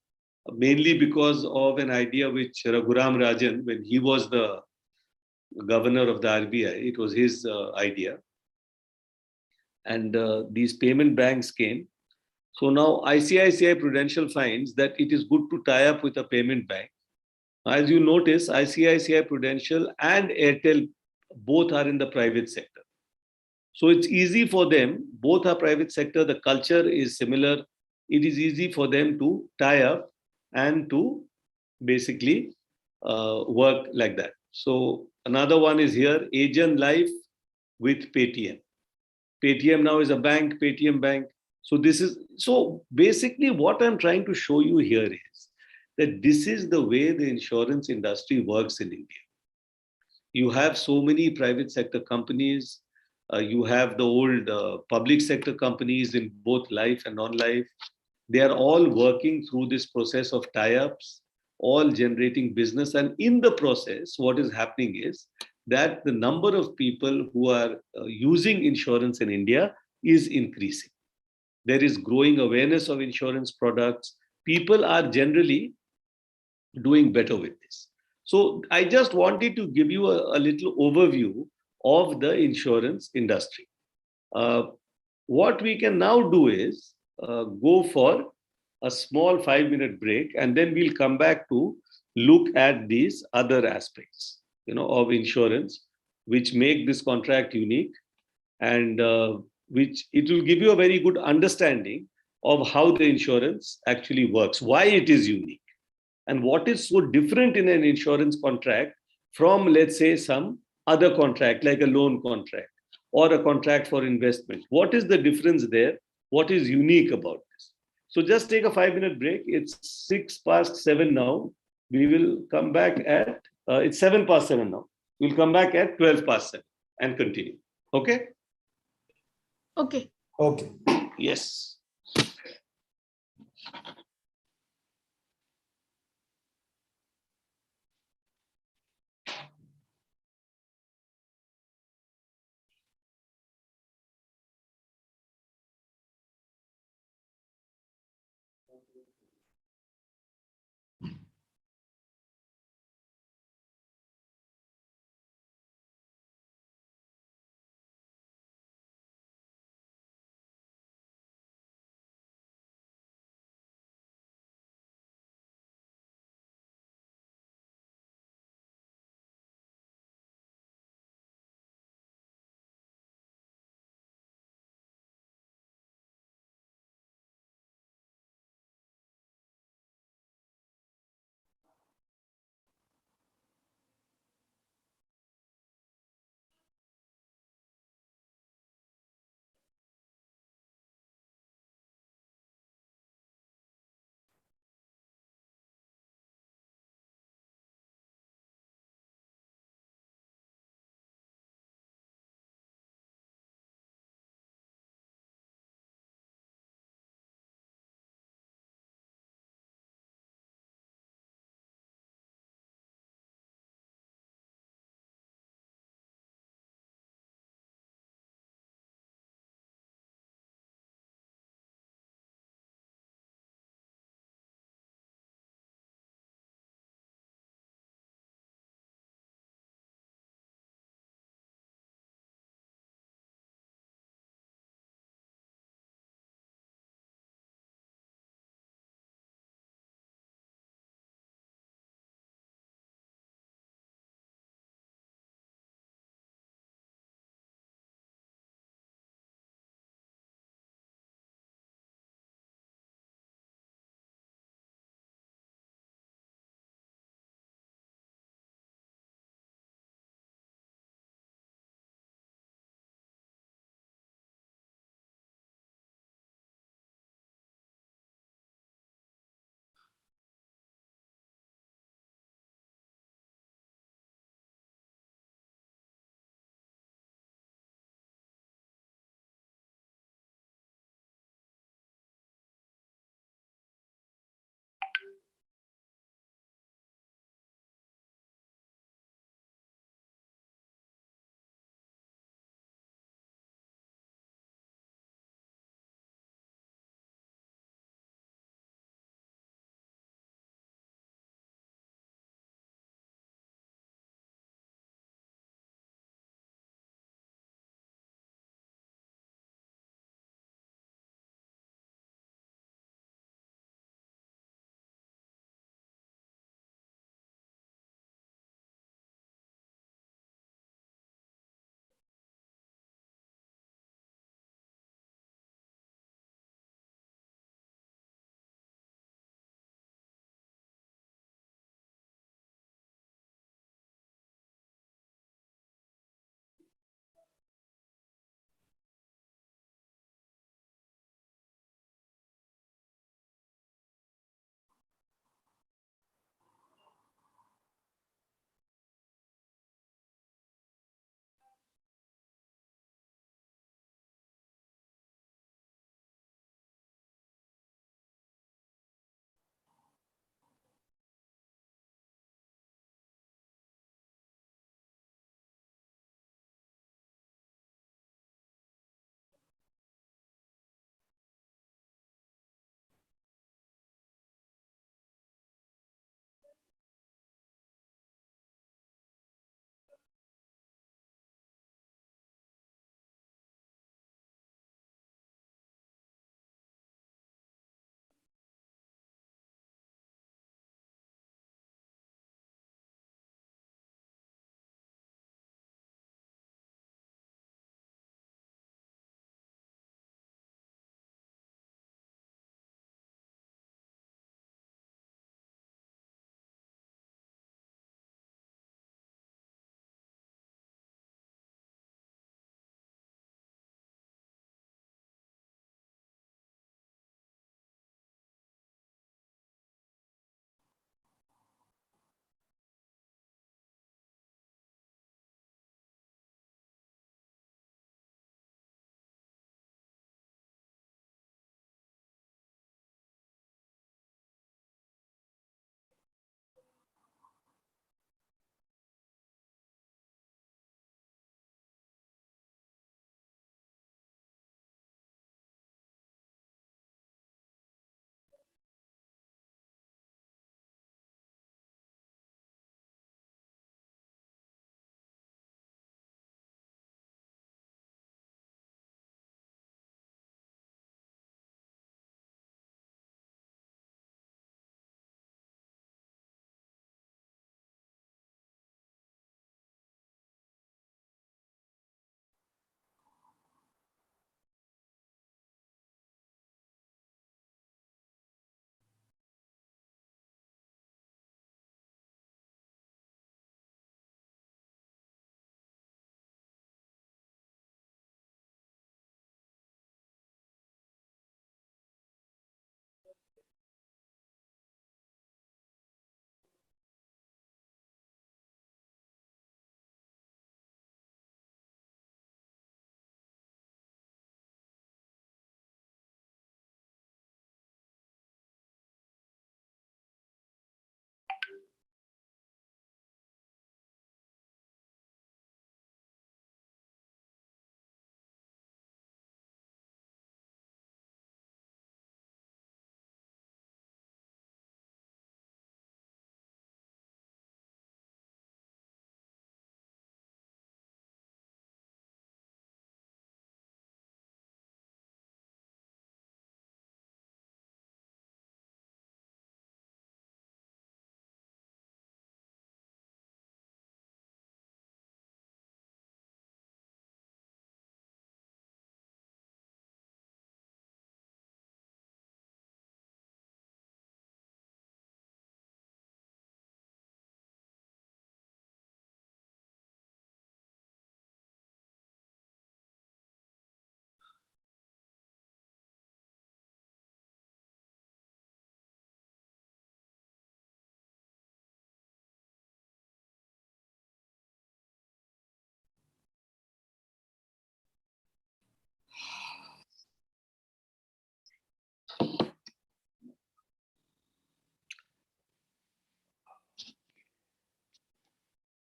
mainly because of an idea which Raghuram Rajan, when he was the governor of the RBI, it was his idea. And these payment banks came. So now ICICI Prudential finds that it is good to tie up with a payment bank. As you notice, ICICI Prudential and Airtel both are in the private sector. So it's easy for them, both are private sector, the culture is similar. It is easy for them to tie up and to basically work like that. So another one is here, Asian Life with Paytm. Paytm now is a bank, Paytm Bank. So this is, so basically what I'm trying to show you here is that this is the way the insurance industry works in India. You have so many private sector companies. You have the old public sector companies in both life and non-life. They are all working through this process of tie-ups, all generating business. And in the process, what is happening is that the number of people who are using insurance in India is increasing. There is growing awareness of insurance products. People are generally doing better with this. So I just wanted to give you a little overview of the insurance industry. Uh, what we can now do is go for a small 5-minute break, and then we'll come back to look at these other aspects, of insurance, which make this contract unique, and which it will give you a very good understanding of how the insurance actually works, why it is unique, and what is so different in an insurance contract from, let's say, some other contract like a loan contract or a contract for investment. What is the difference there? What is unique about this? So just take a 5-minute break. It's 6 past 7 now. We will come back at, it's 7 past 7 now. We'll come back at 12 past 7 and continue. Okay? Okay. Okay. Yes.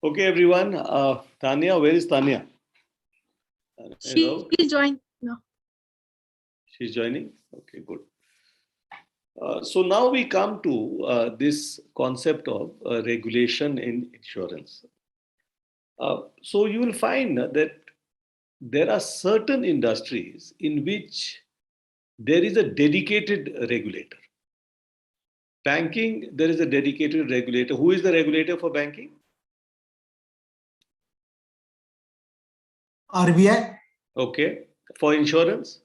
Okay, everyone. Tanya, where is Tanya? She joined. No. She's joining. Okay, good. So now we come to this concept of regulation in insurance. So you will find that there are certain industries in which there is a dedicated regulator. Banking, there is a dedicated regulator. Who is the regulator for banking? RBI. Okay. For insurance?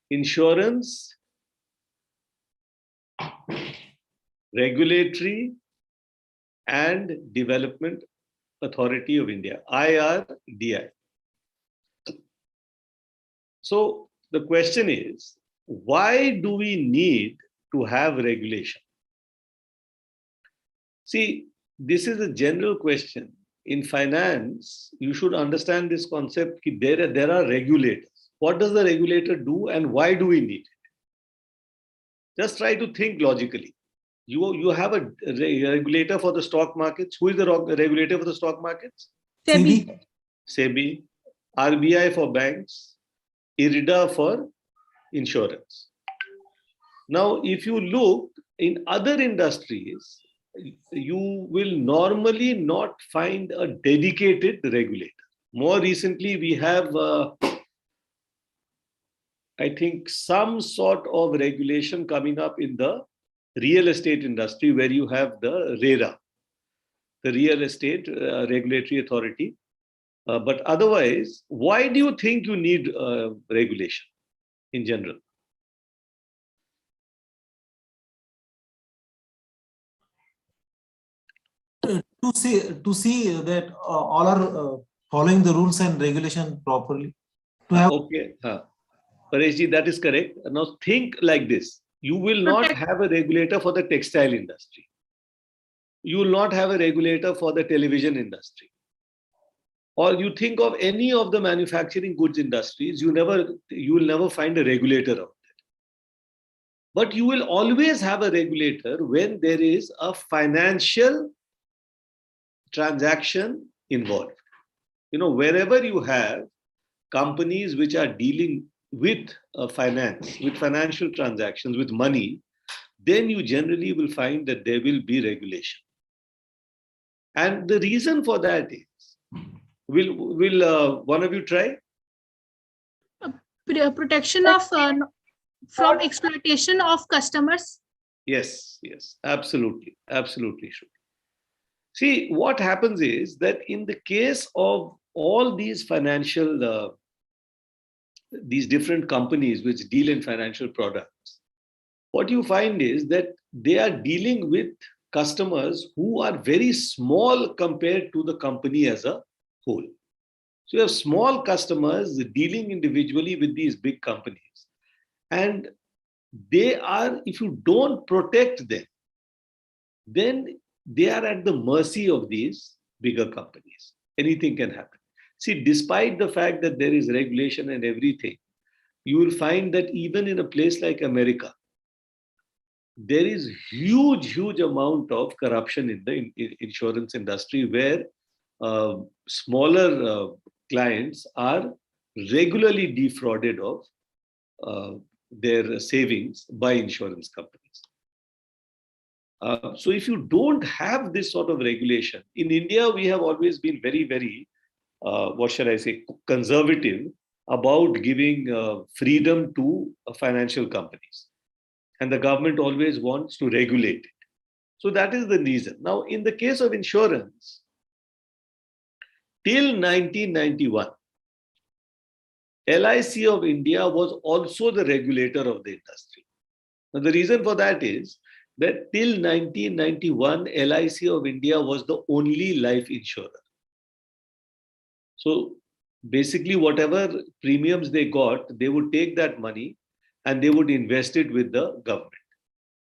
Insurance, Regulatory and Development Authority of India, IRDI. So the question is, why do we need to have regulation? See, this is a general question. In finance, you should understand this concept that there are regulators. What does the regulator do and why do we need it? Just try to think logically. You have a regulator for the stock markets. Who is the regulator for the stock markets? SEBI. SEBI, RBI for banks, IRDA for insurance. Now, if you look in other industries, you will normally not find a dedicated regulator. More recently, we have, I think, some sort of regulation coming up in the real estate industry where you have the RERA, the Real Estate Regulatory Authority. But otherwise, why do you think you need regulation in general? To see that all are following the rules and regulation properly. To have Okay, Pareshji, that is correct. Now think like this. You will not have a regulator for the textile industry. You will not have a regulator for the television industry. Or you think of any of the manufacturing goods industries, you will never find a regulator out there. But you will always have a regulator when there is a financial transaction involved. Wherever you have companies which are dealing with finance, with financial transactions, with money, then you generally will find that there will be regulation. And the reason for that is, will one of you try? Protection of from exploitation of customers. Yes, absolutely true. See, what happens is that in the case of all these financial, these different companies which deal in financial products, what you find is that they are dealing with customers who are very small compared to the company as a whole. So you have small customers dealing individually with these big companies. And if you don't protect them, then they are at the mercy of these bigger companies. Anything can happen. See, despite the fact that there is regulation and everything, you will find that even in a place like America, there is huge amount of corruption in the insurance industry where smaller clients are regularly defrauded of their savings by insurance companies. So if you don't have this sort of regulation, in India, we have always been very, what shall I say, conservative about giving freedom to financial companies. And the government always wants to regulate it. So that is the reason. Now, in the case of insurance, till 1991, LIC of India was also the regulator of the industry. Now, the reason for that is that till 1991, LIC of India was the only life insurer. So basically, whatever premiums they got, they would take that money and they would invest it with the government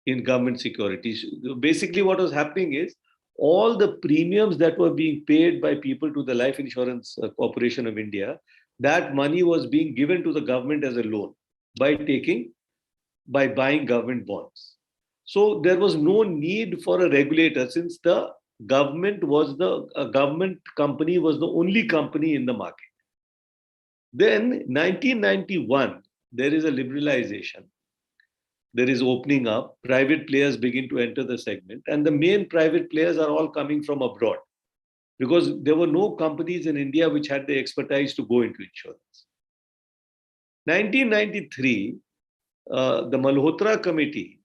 in government securities. Basically, what was happening is all the premiums that were being paid by people to the Life Insurance Corporation of India, that money was being given to the government as a loan by taking by buying government bonds. So there was no need for a regulator, since the government was the government company was the only company in the market. Then 1991, there is a liberalization. There is opening up. Private players begin to enter the segment, and the main private players are all coming from abroad, because there were no companies in India which had the expertise to go into insurance. 1993, the Malhotra committee,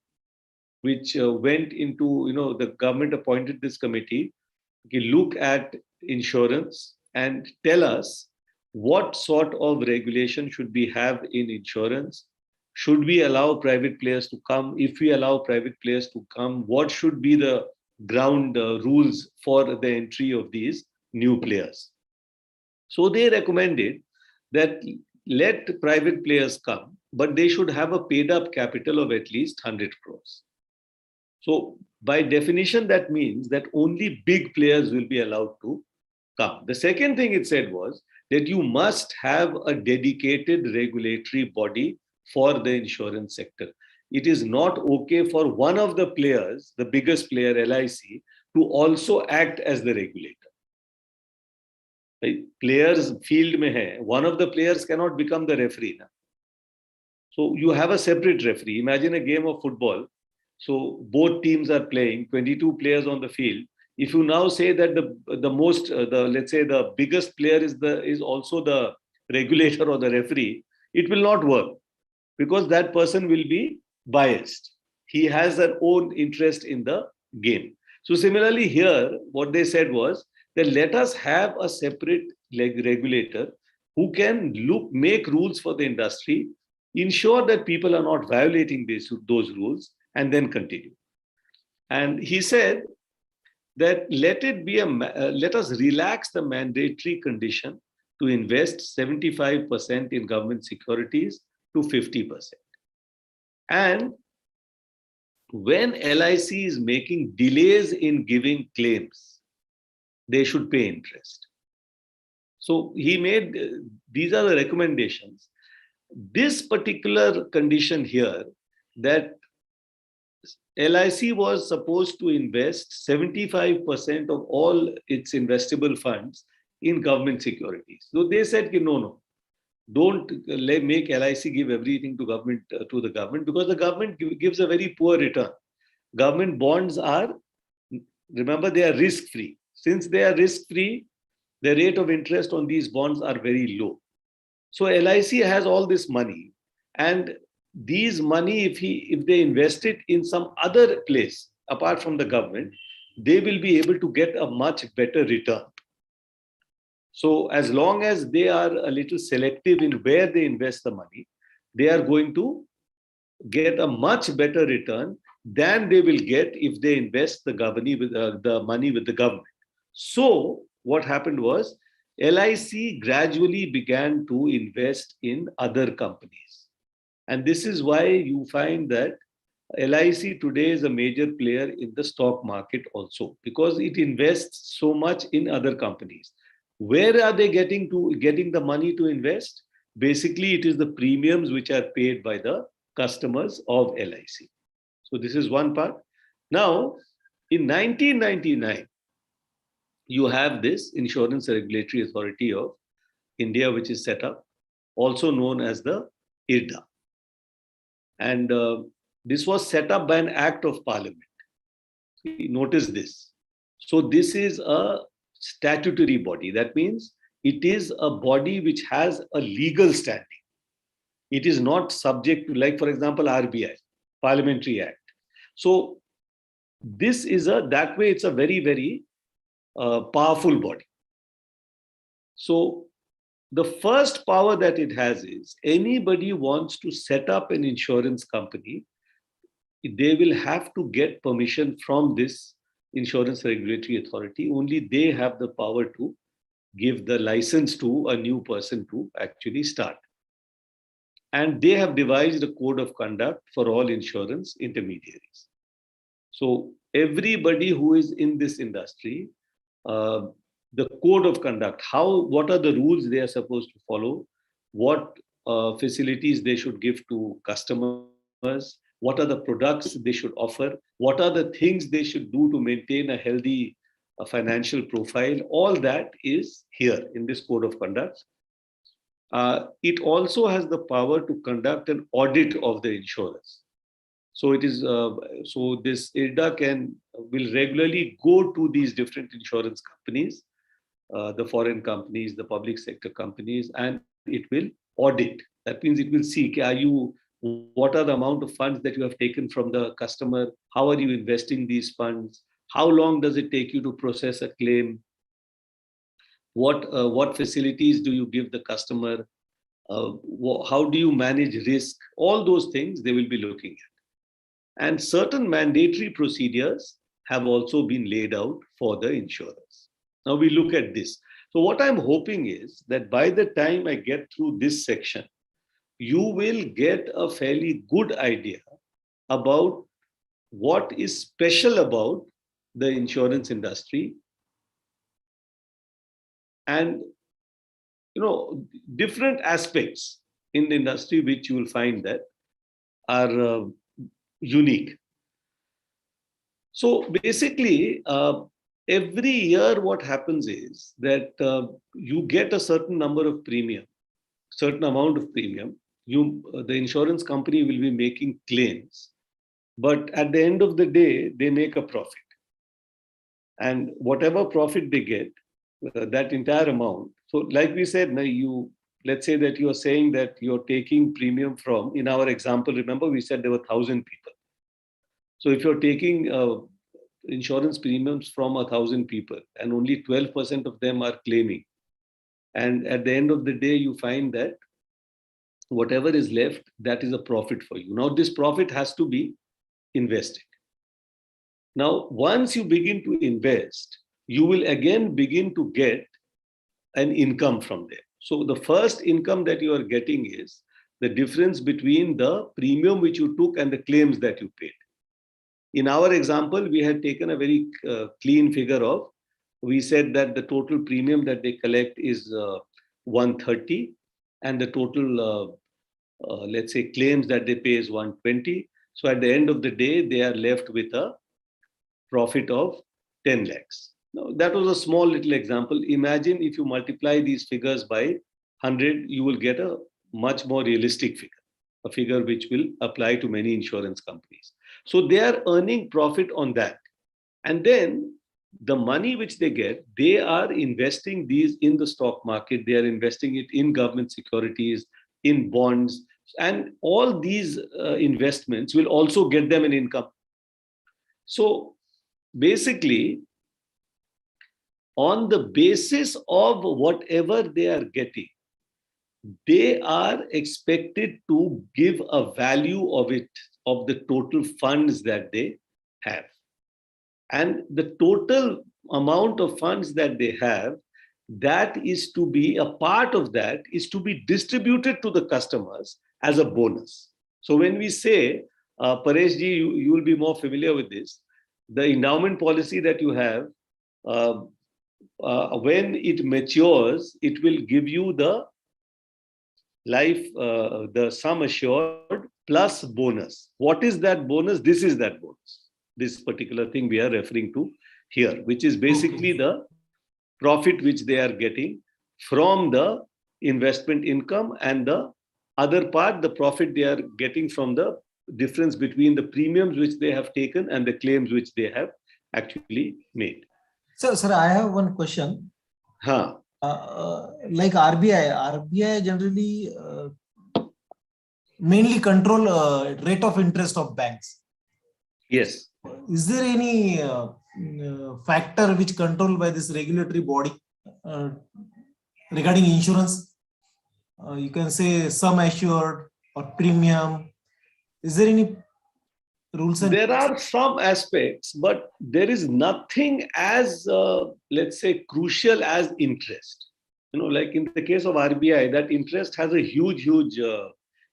which went into, the government appointed this committee to look at insurance and tell us what sort of regulation should we have in insurance. Should we allow private players to come? If we allow private players to come, what should be the ground rules for the entry of these new players? So they recommended that let private players come, but they should have a paid up capital of at least 100 crores. So by definition, that means that only big players will be allowed to come. The second thing it said was that you must have a dedicated regulatory body for the insurance sector. It is not okay for one of the players, the biggest player, LIC, to also act as the regulator. Players field mein hai, one of the players cannot become the referee. Na? So you have a separate referee. Imagine a game of football. So both teams are playing, 22 players on the field. If you now say that let's say the biggest player is also the regulator or the referee, it will not work, because that person will be biased. He has their own interest in the game. So similarly here, what they said was that let us have a separate regulator who can make rules for the industry, ensure that people are not violating those rules, and then continue. And he said that let us relax the mandatory condition to invest 75% in government securities to 50%. And when LIC is making delays in giving claims, they should pay interest. So he made, these are the recommendations. This particular condition here, that LIC was supposed to invest 75% of all its investable funds in government securities. So they said, no, don't make LIC give everything to the government, because the government gives a very poor return. Government bonds are, remember, they are risk-free. Since they are risk-free, the rate of interest on these bonds are very low. So LIC has all this money, and these money, if they invest it in some other place apart from the government, they will be able to get a much better return. So as long as they are a little selective in where they invest the money, they are going to get a much better return than they will get if they invest the money with the government. So what happened was LIC gradually began to invest in other companies. And this is why you find that LIC today is a major player in the stock market also, because it invests so much in other companies. Where are they getting the money to invest? Basically, it is the premiums which are paid by the customers of LIC. So this is one part. Now, in 1999, you have this Insurance Regulatory Authority of India, which is set up, also known as the IRDA. And this was set up by an act of parliament. Notice this. So this is a statutory body. That means it is a body which has a legal standing. It is not subject to, like, for example, RBI, Parliamentary Act. So this is that way it's a very, very powerful body. So the first power that it has is anybody wants to set up an insurance company, they will have to get permission from this Insurance Regulatory Authority. Only they have the power to give the license to a new person to actually start. And they have devised a code of conduct for all insurance intermediaries. So everybody who is in this industry, the code of conduct, what are the rules they are supposed to follow, what facilities they should give to customers, what are the products they should offer, what are the things they should do to maintain a healthy financial profile. All that is here in this code of conduct. It also has the power to conduct an audit of the insurers. So it is so this IRDA will regularly go to these different insurance companies, the foreign companies, the public sector companies, and it will audit. That means it will see, what are the amount of funds that you have taken from the customer? How are you investing these funds? How long does it take you to process a claim? What facilities do you give the customer? How do you manage risk? All those things they will be looking at. And certain mandatory procedures have also been laid out for the insurers. Now we look at this. So what I'm hoping is that by the time I get through this section, you will get a fairly good idea about what is special about the insurance industry, and different aspects in the industry which you will find that are unique. So basically, every year what happens is that you get a certain amount of premium. The insurance company will be making claims, but at the end of the day, they make a profit. And whatever profit they get, that entire amount. So like we said, let's say that you are saying that you're taking premium from, in our example, remember we said there were 1,000 people. So if you're taking insurance premiums from 1,000 people and only 12% of them are claiming, and at the end of the day, you find that whatever is left, that is a profit for you. Now, this profit has to be invested. Now, once you begin to invest, you will again begin to get an income from there. So the first income that you are getting is the difference between the premium which you took and the claims that you paid. In our example, we had taken a very clean figure of, we said that the total premium that they collect is 130, and the total, let's say, claims that they pay is 120. So at the end of the day, they are left with a profit of 10 lakhs. Now, that was a small little example. Imagine if you multiply these figures by 100, you will get a much more realistic figure, a figure which will apply to many insurance companies. So they are earning profit on that. And then the money which they get, they are investing these in the stock market. They are investing it in government securities, in bonds, and all these investments will also get them an income. So basically, on the basis of whatever they are getting, they are expected to give a value of it, of the total funds that they have. And the total amount of funds that they have, that is to be, a part of that is to be distributed to the customers as a bonus. So when we say, Paresh ji, you will be more familiar with this, the endowment policy that you have, when it matures, it will give you the life, the sum assured plus bonus. What is that bonus? This is that bonus. This particular thing we are referring to here, which is basically the profit which they are getting from the investment income, and the other part, the profit they are getting from the difference between the premiums which they have taken and the claims which they have actually made. Sir, I have one question. Like RBI generally mainly control rate of interest of banks. Yes. Is there any factor which controlled by this regulatory body regarding insurance? You can say sum assured or premium. Is there any rules? There are some aspects, but there is nothing as, let's say, crucial as interest. Like in the case of RBI, that interest has a huge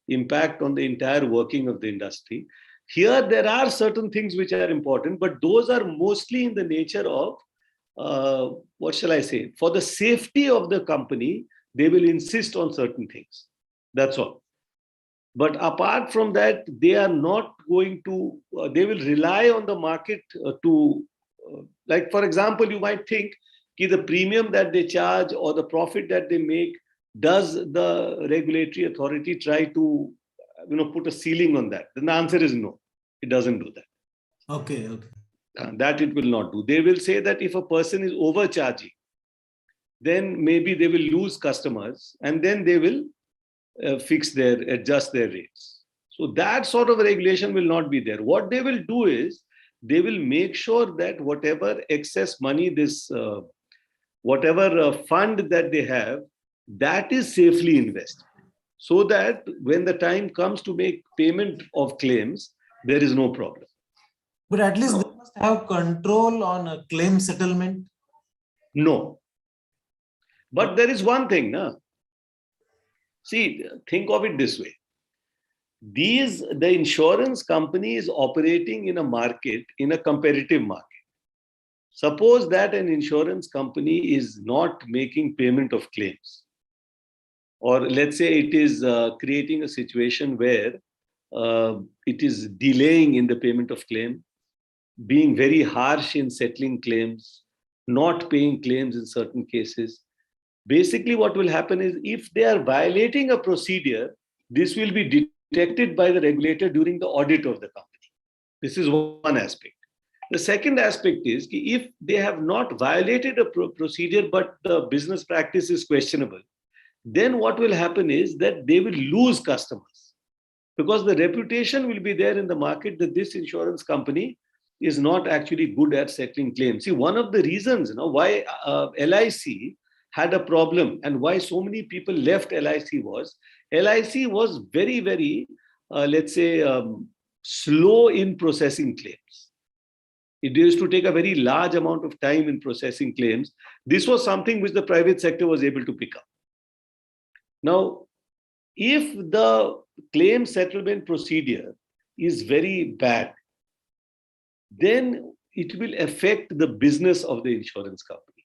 impact on the entire working of the industry. Here, there are certain things which are important, but those are mostly in the nature of, what shall I say, for the safety of the company, they will insist on certain things. That's all. But apart from that, they are not going to, they will rely on the market like for example, you might think the premium that they charge or the profit that they make, does the regulatory authority try to put a ceiling on that? Then the answer is no, it doesn't do that. Okay, okay. That it will not do. They will say that if a person is overcharging, then maybe they will lose customers and then they will adjust their rates. So that sort of regulation will not be there. What they will do is they will make sure that whatever excess money, whatever fund that they have, that is safely invested, so that when the time comes to make payment of claims, there is no problem. But at least they must have control on a claim settlement. No. But there is one thing, no? See, think of it this way. The insurance company is operating in a market, in a competitive market. Suppose that an insurance company is not making payment of claims, or let's say it is creating a situation where it is delaying in the payment of claim, being very harsh in settling claims, not paying claims in certain cases. Basically, what will happen is if they are violating a procedure, this will be detected by the regulator during the audit of the company. This is one aspect. The second aspect is if they have not violated a procedure, but the business practice is questionable, then what will happen is that they will lose customers, because the reputation will be there in the market that this insurance company is not actually good at settling claims. See, one of the reasons why LIC had a problem and why so many people left LIC was very, very, let's say, slow in processing claims. It used to take a very large amount of time in processing claims. This was something which the private sector was able to pick up. Now, if the claim settlement procedure is very bad, then it will affect the business of the insurance company.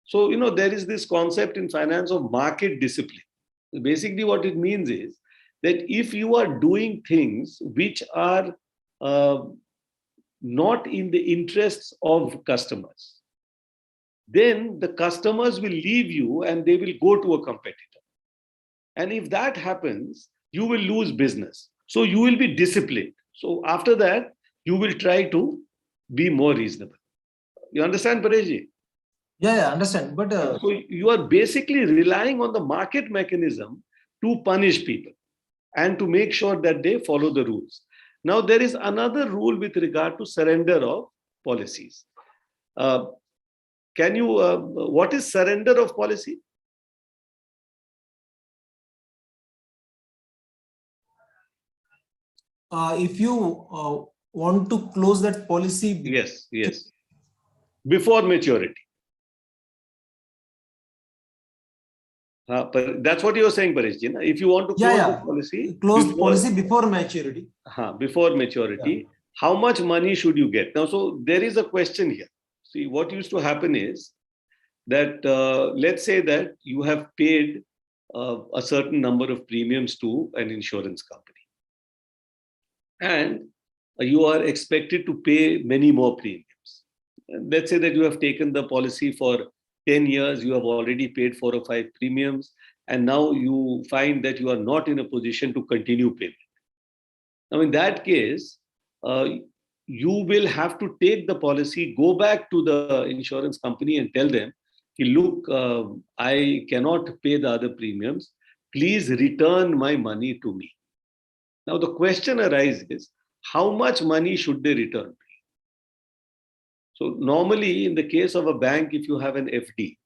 So, there is this concept in finance of market discipline. Basically, what it means is that if you are doing things which are not in the interests of customers, then the customers will leave you and they will go to a competitor. And if that happens, you will lose business. So you will be disciplined. So after that, you will try to be more reasonable. You understand, Parejji? Yeah, I understand. But so you are basically relying on the market mechanism to punish people and to make sure that they follow the rules. Now, there is another rule with regard to surrender of policies. What is surrender of policy? if you want to close that policy. Yes. Before maturity. That's what you were saying, Pareshji. If you want to close the policy, policy before maturity. Before maturity, how much money should you get? Now, so there is a question here. See, what used to happen is that let's say that you have paid a certain number of premiums to an insurance company, and you are expected to pay many more premiums. Let's say that you have taken the policy for 10 years, you have already paid 4 or 5 premiums, and now you find that you are not in a position to continue payment. Now, in that case, you will have to take the policy, go back to the insurance company and tell them, look, I cannot pay the other premiums. Please return my money to me. Now, the question arises, how much money should they return? So normally, in the case of a bank, if you have an FD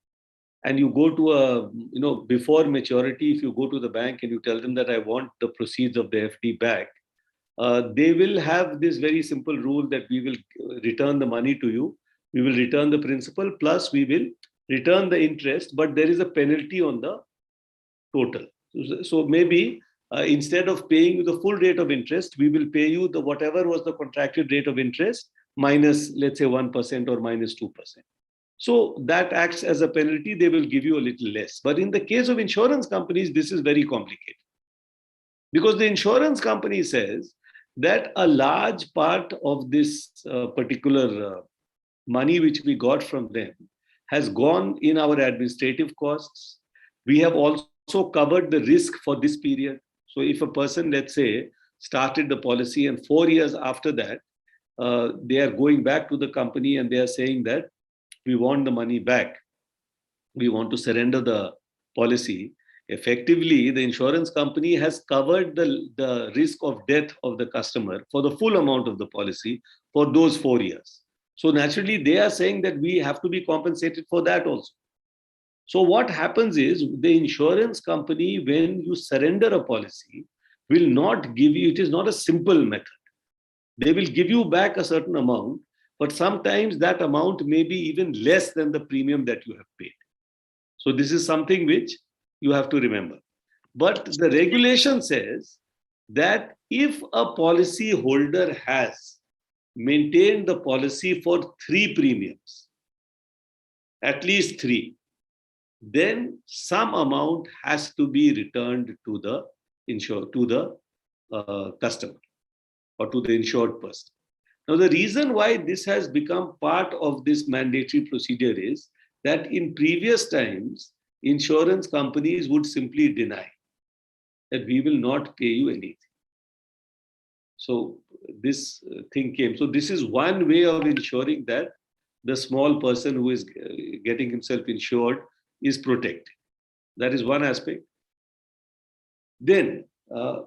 and you go to before maturity, if you go to the bank and you tell them that I want the proceeds of the FD back, they will have this very simple rule that we will return the money to you. We will return the principal, plus we will return the interest, but there is a penalty on the total. So maybe instead of paying you the full rate of interest, we will pay you the whatever was the contracted rate of interest minus, let's say, 1% or minus 2%. So that acts as a penalty. They will give you a little less. But in the case of insurance companies, this is very complicated. Because the insurance company says that a large part of this particular money which we got from them has gone in our administrative costs. We have also covered the risk for this period. So if a person, let's say, started the policy and 4 years after that, they are going back to the company and they are saying that we want the money back, we want to surrender the policy. Effectively, the insurance company has covered the risk of death of the customer for the full amount of the policy for those 4 years. So naturally, they are saying that we have to be compensated for that also. So what happens is the insurance company, when you surrender a policy, will not give you, it is not a simple method. They will give you back a certain amount, but sometimes that amount may be even less than the premium that you have paid. So this is something which you have to remember. But the regulation says that if a policy holder has maintained the policy for 3 premiums, at least 3, then some amount has to be returned to the customer or to the insured person. Now, the reason why this has become part of this mandatory procedure is that in previous times, insurance companies would simply deny that we will not pay you anything. So this thing came. So this is one way of ensuring that the small person who is getting himself insured is protected. That is one aspect. Then,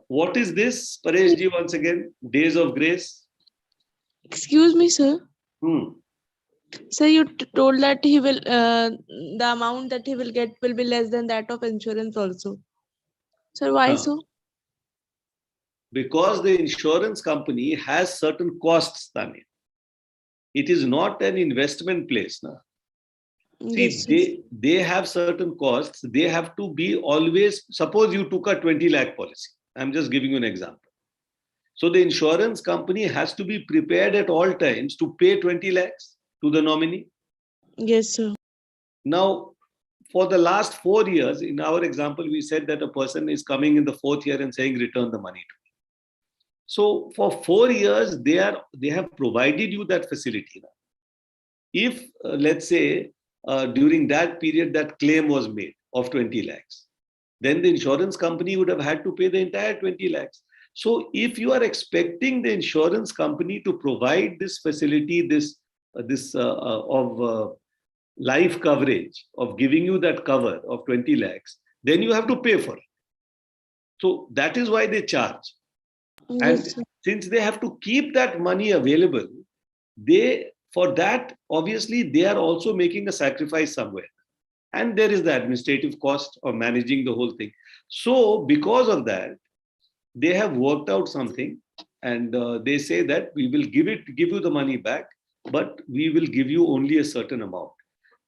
what is this, Pareshji, once again? Days of grace? Excuse me, sir. Hmm. Sir, you told that he will, the amount that he will get will be less than that of insurance also. Sir, why so? Because the insurance company has certain costs, Tanya. It is not an investment place. Na? Yes, See, they have certain costs. They have to be always, suppose you took a 20 lakh policy. I'm just giving you an example. So the insurance company has to be prepared at all times to pay 20 lakhs to the nominee. yes, sir. Now, for the last 4 years, in our example, we said that a person is coming in the 4th year and saying, return the money to me. So for 4 years, they have provided you that facility. Now. If, let's say, during that period, that claim was made of 20 lakhs, then the insurance company would have had to pay the entire 20 lakhs. So if you are expecting the insurance company to provide this facility, this life coverage, of giving you that cover of 20 lakhs, then you have to pay for it. So that is why they charge. And Yes, sir. since they have to keep that money available, for that, obviously, they are also making a sacrifice somewhere. And there is the administrative cost of managing the whole thing. So because of that, they have worked out something, and they say that we will give you the money back, but we will give you only a certain amount.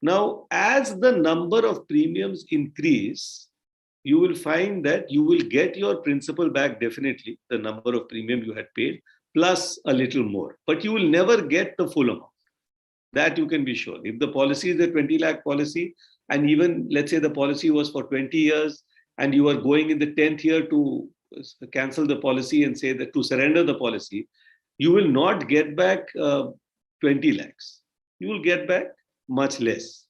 Now, as the number of premiums increase, you will find that you will get your principal back, definitely, the number of premium you had paid, plus a little more. But you will never get the full amount. That you can be sure. If the policy is a 20 lakh policy, and even, let's say, the policy was for 20 years, and you are going in the 10th year to cancel the policy and say that to surrender the policy, you will not get back 20 lakhs. You will get back much less.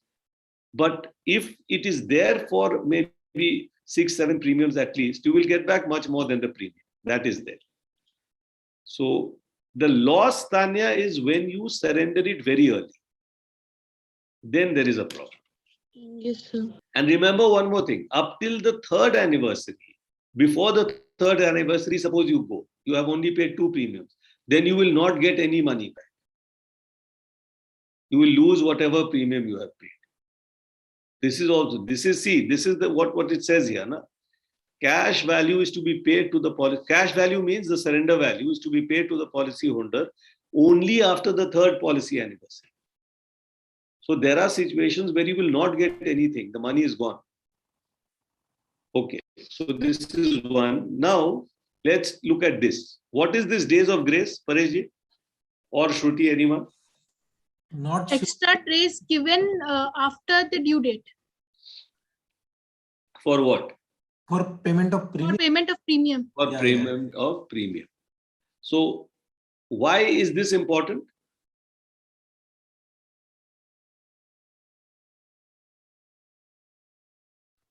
But if it is there for maybe 6-7 premiums at least, you will get back much more than the premium. That is there. So the loss, Tanya, is when you surrender it very early. Then there is a problem. Yes, sir. And remember one more thing. Up till the 3rd anniversary, before the 3rd anniversary, suppose you go, you have only paid 2 premiums, then you will not get any money back. You will lose whatever premium you have paid. This is what it says here. Na? Cash value is to be paid to the policy. Cash value means the surrender value is to be paid to the policy holder only after the 3rd policy anniversary. So there are situations where you will not get anything. The money is gone. Okay, so this is one. Now, let's look at this. What is this days of grace, Pareshji? Or Shruti, anyone? Not sure. Extra trace given after the due date. For what? For payment of For premium. payment of premium. For Yeah, payment of premium. So why is this important?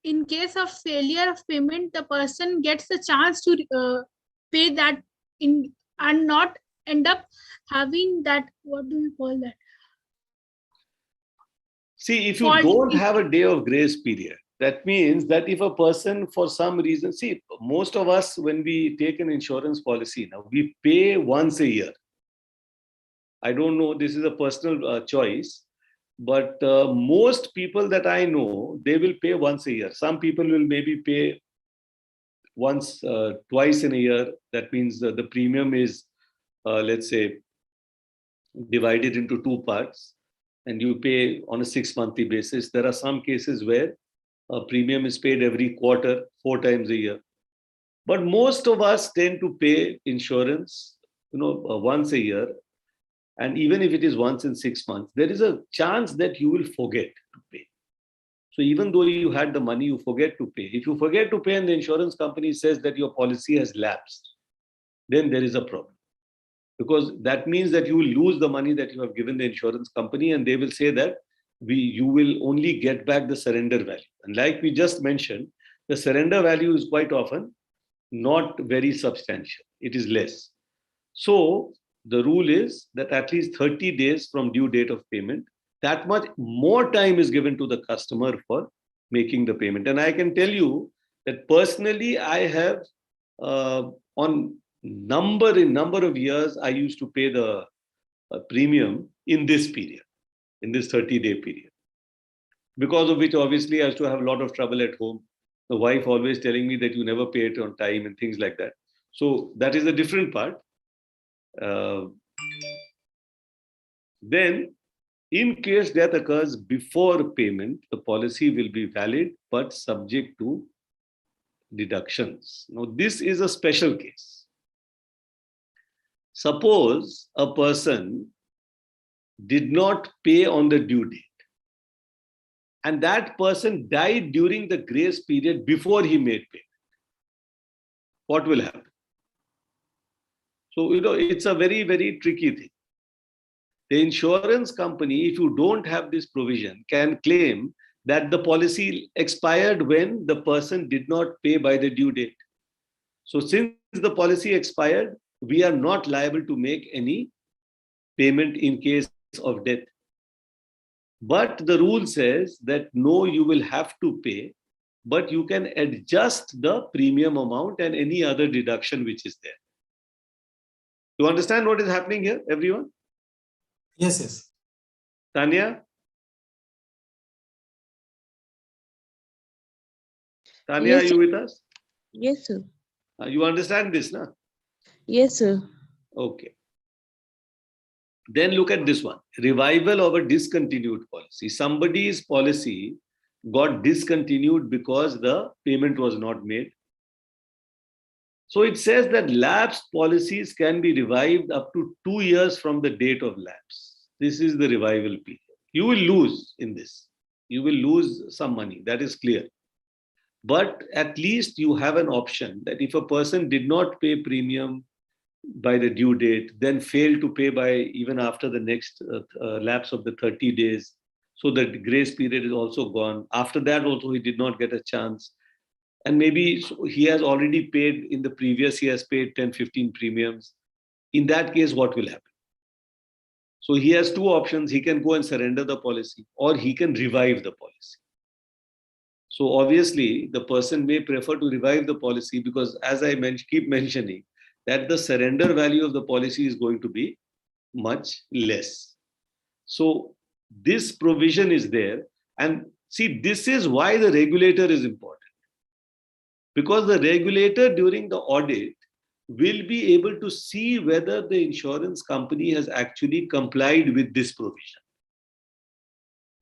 In case of failure of payment, the person gets a chance to pay that in and not end up having that, what do you call that? See, if you Fault. don't have a day of grace period, that means that if a person for some reason, see, most of us, when we take an insurance policy now, we pay once a year. I don't know, this is a personal choice, but most people that I know, they will pay once a year. Some people will maybe pay once, twice in a year. That means the premium is, let's say, divided into two parts, and you pay on a 6 monthly basis. There are some cases where a premium is paid every quarter, 4 times a year. But most of us tend to pay insurance, once a year. And even if it is once in 6 months, there is a chance that you will forget to pay. So even though you had the money, you forget to pay. If you forget to pay and the insurance company says that your policy has lapsed, then there is a problem. Because that means that you will lose the money that you have given the insurance company, and they will say that you will only get back the surrender value. And like we just mentioned, the surrender value is quite often not very substantial. It is less. So the rule is that at least 30 days from due date of payment, that much more time is given to the customer for making the payment. And I can tell you that personally, I have on number of years, I used to pay the premium in this period, in this 30-day period. Because of which, obviously, I used to have a lot of trouble at home. The wife always telling me that you never pay it on time and things like that. So that is a different part. Then, in case death occurs before payment, the policy will be valid but subject to deductions. Now, this is a special case. Suppose a person did not pay on the due date, and that person died during the grace period before he made payment. What will happen? So, it's a very, very tricky thing. The insurance company, if you don't have this provision, can claim that the policy expired when the person did not pay by the due date. So since the policy expired, we are not liable to make any payment in case of death. But the rule says that no, you will have to pay, but you can adjust the premium amount and any other deduction which is there. You understand what is happening here, everyone? Yes, yes. Tanya? Tanya, Yes, are you with us? Yes, sir. You understand this, na? Yes, sir. Okay. Then look at this one. Revival of a discontinued policy. Somebody's policy got discontinued because the payment was not made. So it says that lapsed policies can be revived up to 2 years from the date of lapse. This is the revival period. You will lose in this. You will lose some money. That is clear. But at least you have an option that if a person did not pay premium by the due date, then failed to pay by even after the next lapse of the 30 days, so the grace period is also gone. After that also he did not get a chance. And maybe he has already paid in the previous, he has paid 10, 15 premiums. In that case, what will happen? So he has two options. He can go and surrender the policy, or he can revive the policy. So obviously, the person may prefer to revive the policy because, as I keep mentioning, that the surrender value of the policy is going to be much less. So this provision is there. And see, this is why the regulator is important. Because the regulator during the audit will be able to see whether the insurance company has actually complied with this provision.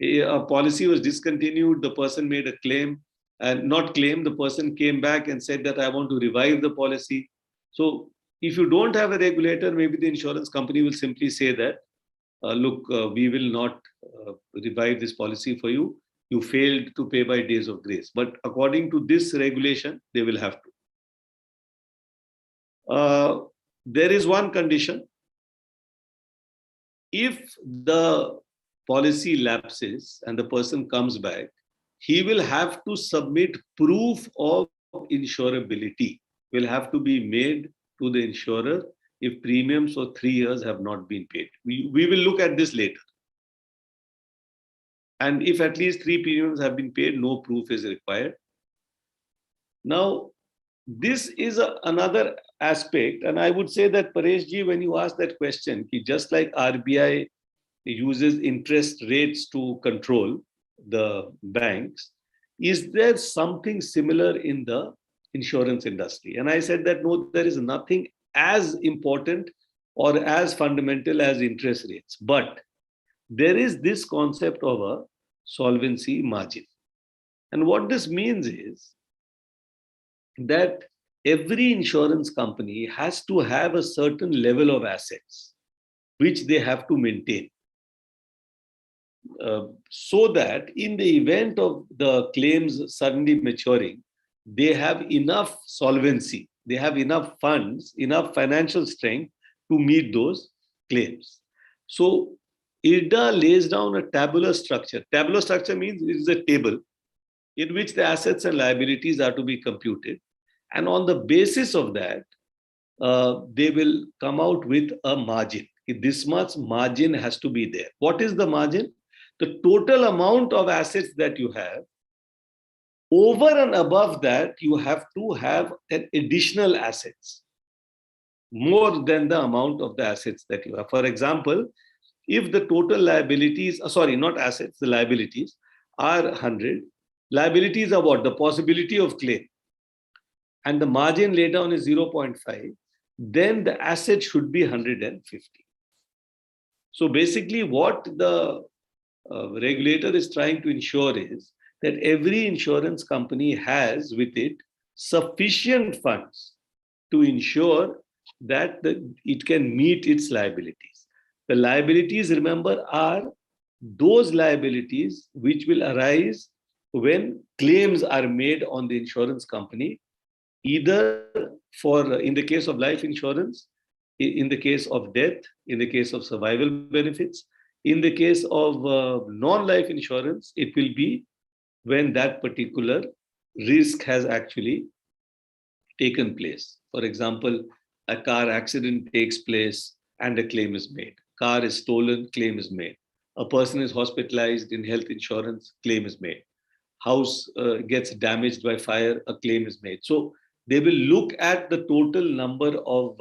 A policy was discontinued, the person made a claim, and not claim, the person came back and said that I want to revive the policy. So if you don't have a regulator, maybe the insurance company will simply say that, look, we will not revive this policy for you. you failed to pay by days of grace. But according to this regulation, they will have to. There is one condition. If the policy lapses and the person comes back, he will have to submit proof of insurability. Will have to be made to the insurer if premiums for 3 years have not been paid. We will look at this later. And if at least 3 premiums have been paid, no proof is required. Now, this is another aspect. And I would say that, Pareshji, when you ask that question, just like RBI uses interest rates to control the banks, is there something similar in the insurance industry? And I said that no, there is nothing as important or as fundamental as interest rates. But there is this concept of a solvency margin. And what this means is that every insurance company has to have a certain level of assets which they have to maintain. So that in the event of the claims suddenly maturing, they have enough solvency, they have enough funds, enough financial strength to meet those claims. So IRDA lays down a tabular structure. Tabular structure means it is a table in which the assets and liabilities are to be computed. And on the basis of that, they will come out with a margin. This much margin has to be there. What is the margin? The total amount of assets that you have. Over and above that, you have to have an additional assets, more than the amount of the assets that you have. For example, if the total liabilities, not assets, the liabilities are 100, liabilities are what? The possibility of claim. And the margin laid down is 0.5, then the asset should be 150. So basically what the regulator is trying to ensure is that every insurance company has with it sufficient funds to ensure that it can meet its liabilities. The liabilities, remember, are those liabilities which will arise when claims are made on the insurance company, either for, in the case of life insurance, in the case of death, in the case of survival benefits. In the case of non-life insurance, it will be when that particular risk has actually taken place. For example, a car accident takes place and a claim is made. Car is stolen, claim is made. A person is hospitalized in health insurance, claim is made. House gets damaged by fire, a claim is made. So they will look at the total number of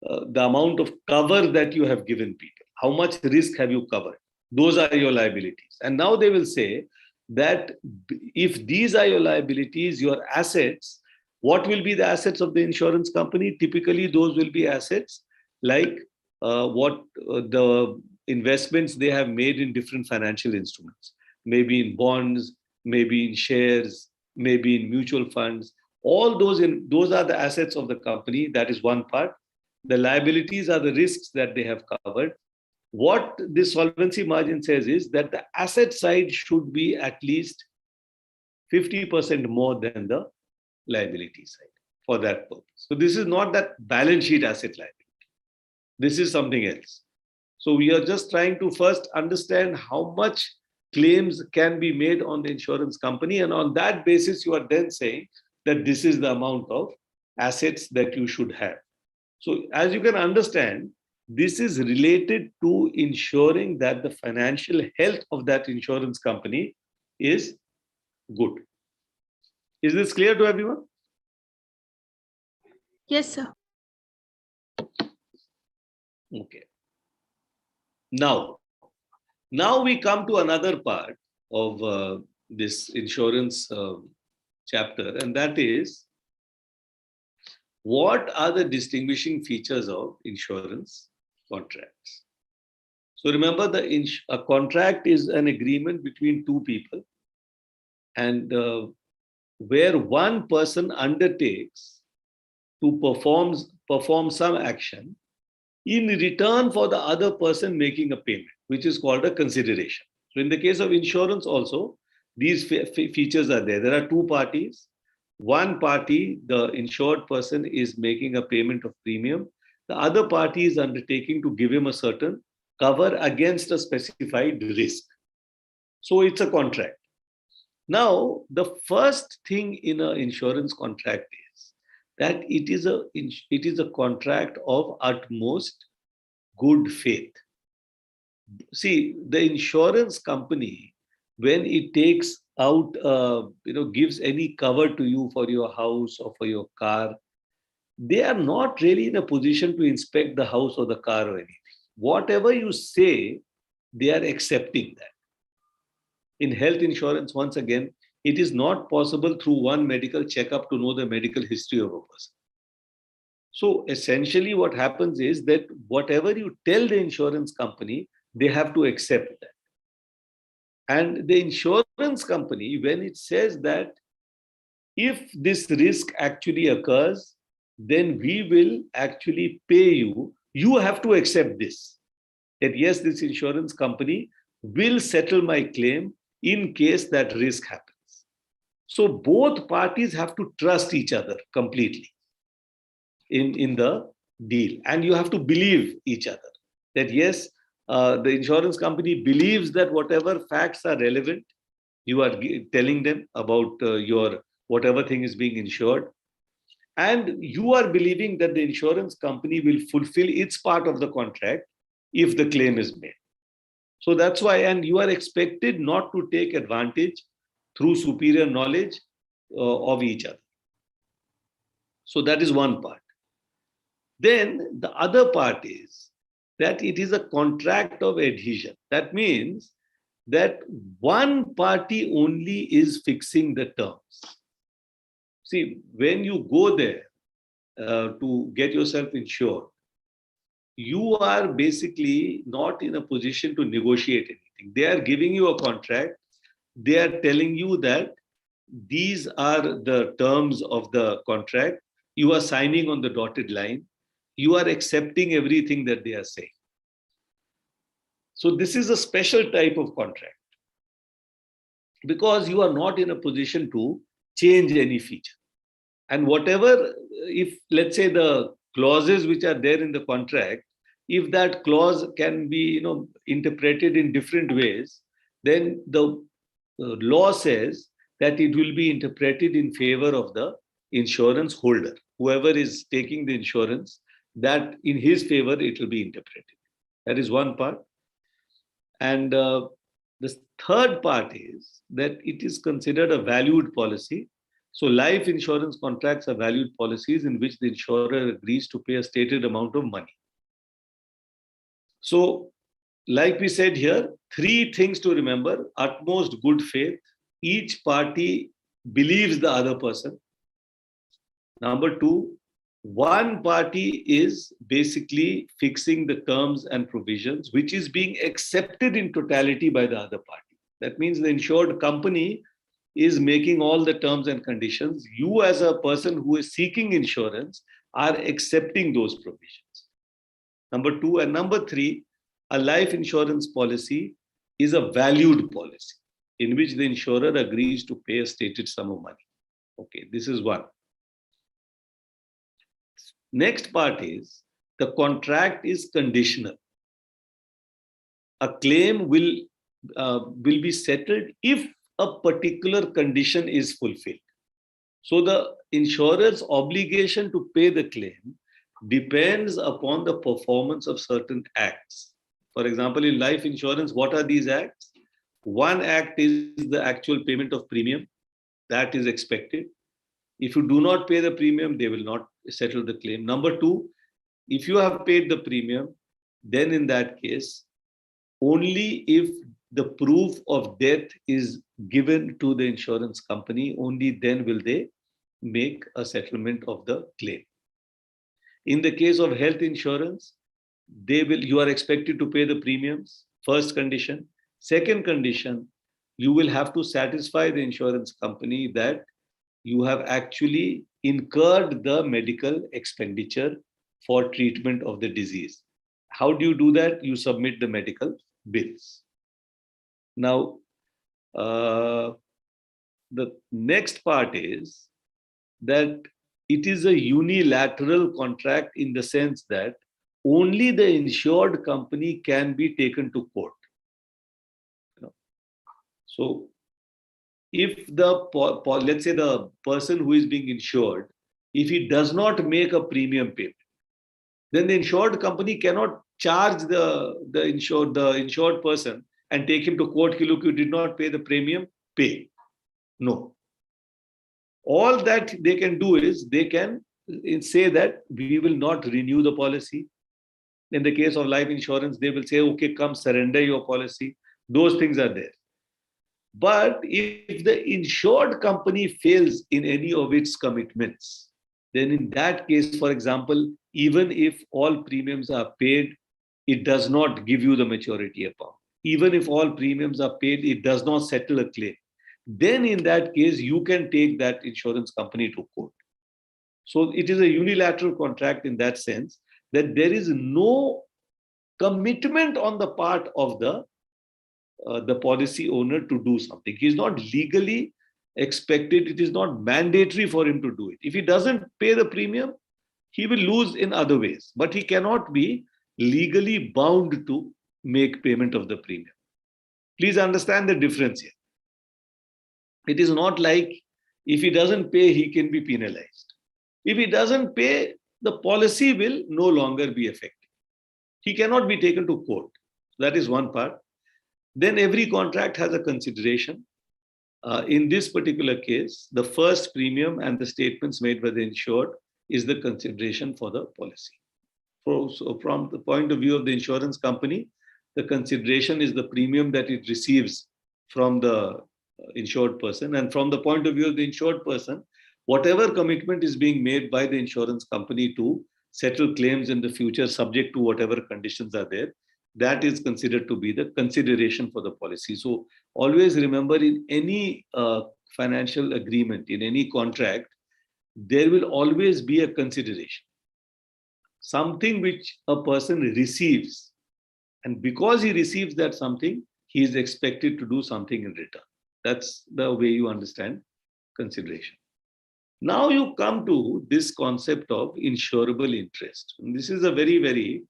the amount of cover that you have given people. How much risk have you covered? Those are your liabilities. And now they will say that if these are your liabilities, your assets, what will be the assets of the insurance company? Typically, those will be assets like the investments they have made in different financial instruments, maybe in bonds, maybe in shares, maybe in mutual funds. All those are the assets of the company. That is one part. The liabilities are the risks that they have covered. What this solvency margin says is that the asset side should be at least 50% more than the liability side for that purpose. So this is not that balance sheet asset liability. This is something else. So we are just trying to first understand how much claims can be made on the insurance company. And on that basis, you are then saying that this is the amount of assets that you should have. So as you can understand, this is related to ensuring that the financial health of that insurance company is good. Is this clear to everyone? Yes, sir. Okay. Now we come to another part of this insurance chapter, and that is, what are the distinguishing features of insurance contracts? So remember, a contract is an agreement between two people, and where one person undertakes to perform some action in return for the other person making a payment, which is called a consideration. So in the case of insurance also, these features are there. There are two parties. One party, the insured person, is making a payment of premium. The other party is undertaking to give him a certain cover against a specified risk. So it's a contract. Now, the first thing in an insurance contract is that it is a contract of utmost good faith. See, the insurance company, when it takes out, gives any cover to you for your house or for your car, they are not really in a position to inspect the house or the car or anything. Whatever you say, they are accepting that. In health insurance, once again, it is not possible through one medical checkup to know the medical history of a person. So essentially what happens is that whatever you tell the insurance company, they have to accept that. And the insurance company, when it says that if this risk actually occurs, then we will actually pay you, you have to accept this. That yes, this insurance company will settle my claim in case that risk happens. So both parties have to trust each other completely in the deal. And you have to believe each other. That yes, the insurance company believes that whatever facts are relevant, you are telling them about your whatever thing is being insured. And you are believing that the insurance company will fulfill its part of the contract if the claim is made. So that's why, and you are expected not to take advantage through superior knowledge of each other. So that is one part. Then the other part is that it is a contract of adhesion. That means that one party only is fixing the terms. See, when you go there to get yourself insured, you are basically not in a position to negotiate anything. They are giving you a contract. They are telling you that these are the terms of the contract. You are signing on the dotted line. You are accepting everything that they are saying. So this is a special type of contract because you are not in a position to change any feature. And whatever, if let's say the clauses which are there in the contract, if that clause can be interpreted in different ways, then the law says that it will be interpreted in favor of the insurance holder. Whoever is taking the insurance, that in his favor it will be interpreted. That is one part. And the third part is that it is considered a valued policy. So life insurance contracts are valued policies in which the insurer agrees to pay a stated amount of money. So like we said here, three things to remember: utmost good faith. Each party believes the other person. Number two, one party is basically fixing the terms and provisions, which is being accepted in totality by the other party. That means the insured company is making all the terms and conditions. You as a person who is seeking insurance are accepting those provisions. Number two. And number three, a life insurance policy is a valued policy in which the insurer agrees to pay a stated sum of money. Okay, this is one. Next part is the contract is conditional. A claim will be settled if a particular condition is fulfilled. So the insurer's obligation to pay the claim depends upon the performance of certain acts. For example, in life insurance, what are these acts? One act is the actual payment of premium. That is expected. If you do not pay the premium, they will not settle the claim. Number two, if you have paid the premium, then in that case, only if the proof of death is given to the insurance company, only then will they make a settlement of the claim. In the case of health insurance, you are expected to pay the premiums, first condition. Second condition, you will have to satisfy the insurance company that you have actually incurred the medical expenditure for treatment of the disease. How do you do that? You submit the medical bills. Now, the next part is that it is a unilateral contract in the sense that only the insured company can be taken to court. So if let's say the person who is being insured, if he does not make a premium payment, then the insured company cannot charge the insured person and take him to court. Look, you did not pay the premium, pay. No. All that they can do is they can say that we will not renew the policy. In the case of life insurance, they will say, okay, come surrender your policy. Those things are there. But if the insured company fails in any of its commitments, then in that case, for example, even if all premiums are paid, it does not give you the maturity account. Even if all premiums are paid, it does not settle a claim. Then in that case, you can take that insurance company to court. So it is a unilateral contract in that sense that there is no commitment on the part of the policy owner to do something. He is not legally expected. It is not mandatory for him to do it. If he doesn't pay the premium, he will lose in other ways, but he cannot be legally bound to make payment of the premium. Please understand the difference here. It is not like if he doesn't pay, he can be penalized. If he doesn't pay, the policy will no longer be effective. He cannot be taken to court. That is one part. Then every contract has a consideration. In this particular case, the first premium and the statements made by the insured is the consideration for the policy. So from the point of view of the insurance company, the consideration is the premium that it receives from the insured person. And from the point of view of the insured person, whatever commitment is being made by the insurance company to settle claims in the future, subject to whatever conditions are there, that is considered to be the consideration for the policy. So always remember, in any financial agreement, in any contract, there will always be a consideration. Something which a person receives. And because he receives that something, he is expected to do something in return. That's the way you understand consideration. Now you come to this concept of insurable interest. And this is a very, very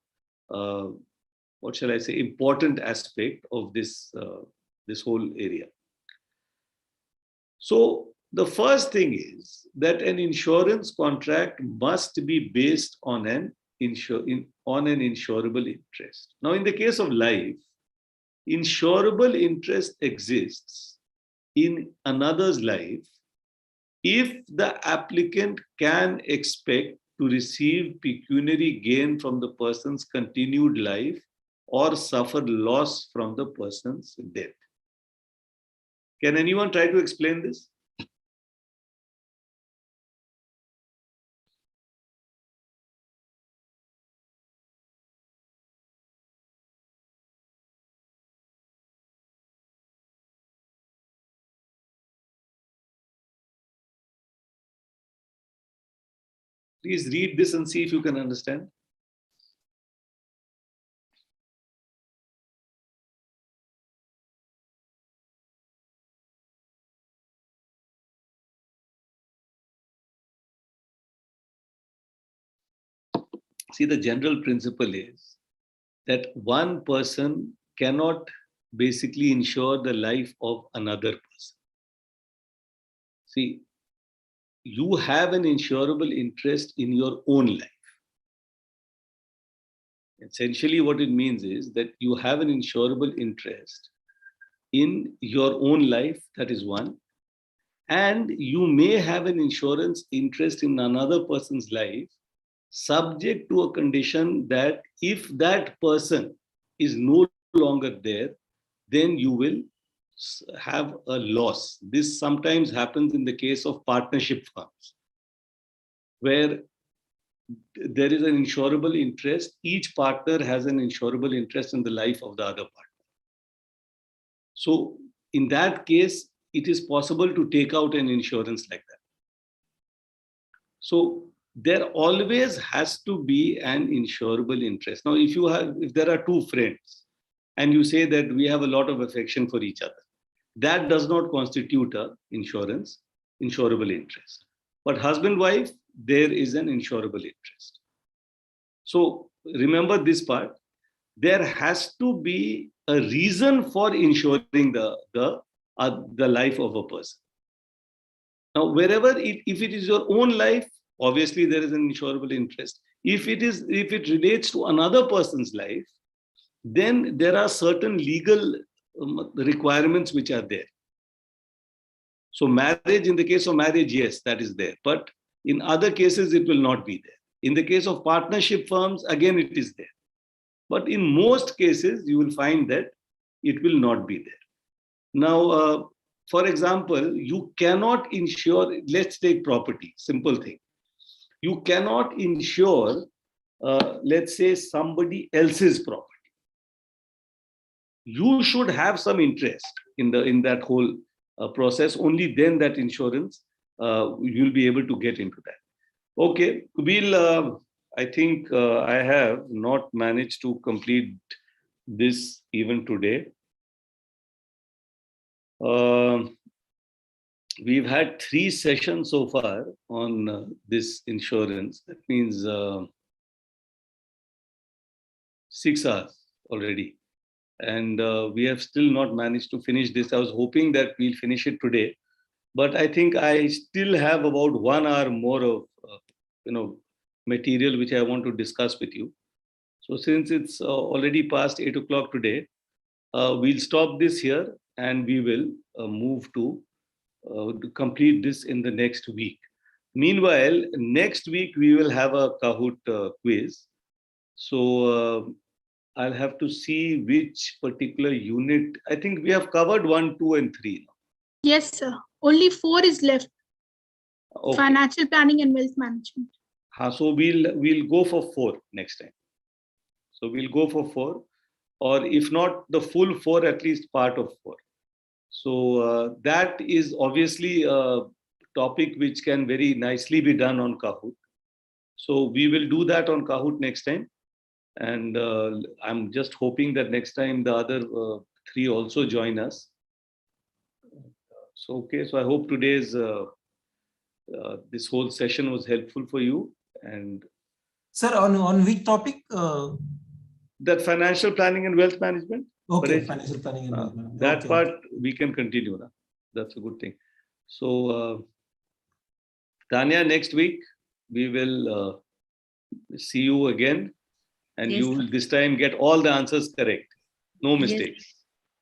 what shall I say, important aspect of this whole area. So the first thing is that an insurance contract must be based on an insurable interest. Now, in the case of life, insurable interest exists in another's life if the applicant can expect to receive pecuniary gain from the person's continued life or suffer loss from the person's death. Can anyone try to explain this? Please read this and see if you can understand. See, the general principle is that one person cannot basically insure the life of another person. See, you have an insurable interest in your own life. Essentially, what it means is that you have an insurable interest in your own life, that is one. And you may have an insurance interest in another person's life, subject to a condition that if that person is no longer there, then you will have a loss. This sometimes happens in the case of partnership firms, where there is an insurable interest. Each partner has an insurable interest in the life of the other partner. So in that case, it is possible to take out an insurance like that. So there always has to be an insurable interest. Now, if there are two friends and you say that we have a lot of affection for each other, that does not constitute a insurable interest. But husband-wife, there is an insurable interest. So remember this part. There has to be a reason for insuring the life of a person. Now, if it is your own life, obviously there is an insurable interest. If it relates to another person's life, then there are certain legal requirements which are there. So marriage, in the case of marriage, yes, that is there. But in other cases, it will not be there. In the case of partnership firms, again, it is there. But in most cases, you will find that it will not be there. Now, for example, you cannot insure, let's take property, simple thing. You cannot insure, let's say, somebody else's property. You should have some interest in that whole process. Only then that insurance, you'll be able to get into that. Okay, we'll, I think I have not managed to complete this even today. We've had 3 sessions so far on this insurance. That means 6 hours already. And we have still not managed to finish this. I was hoping that we'll finish it today. But I think I still have about 1 hour more of material which I want to discuss with you. So since it's already past 8 o'clock today, we'll stop this here and we will move to complete this in the next week. Meanwhile, next week we will have a Kahoot quiz. So I'll have to see which particular unit. I think we have covered 1, 2, and 3. Yes, sir. Only 4 is left. Okay. Financial planning and wealth management. So we'll go for 4 next time. So we'll go for 4, or if not the full 4, at least part of 4. So that is obviously a topic which can very nicely be done on Kahoot. So we will do that on Kahoot next time. And I'm just hoping that next time the other 3 also join us. So, okay, so I hope today's this whole session was helpful for you. And Sir, on which topic? That financial planning and wealth management. Okay, financial planning and wealth management. That okay. part we can continue. Na? That's a good thing. So, Tanya, next week we will see you again. And Yes, you will this time get all the answers correct. No mistakes. Yes.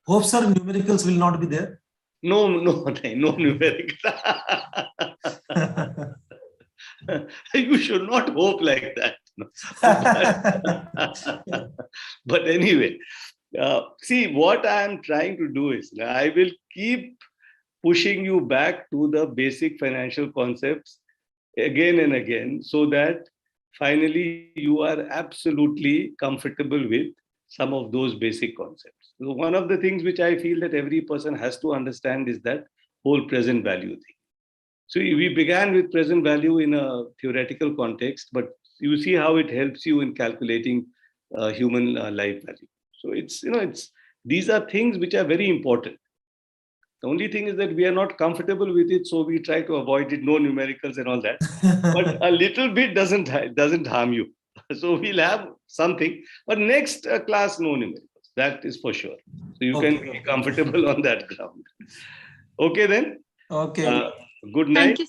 Hope, sir, numericals will not be there. No numerical. You should not hope like that. But anyway, see, what I am trying to do is I will keep pushing you back to the basic financial concepts again and again, so that finally you are absolutely comfortable with some of those basic concepts. So one of the things which I feel that every person has to understand is that whole present value thing. So we began with present value in a theoretical context, but you see how it helps you in calculating human life value. So these are things which are very important. The only thing is that we are not comfortable with it, so we try to avoid it, no numericals and all that. But a little bit doesn't harm you. So we'll have something, but next class, no numericals. That is for sure. So you can be comfortable on that ground. Okay then. Okay. Good night. Thank you.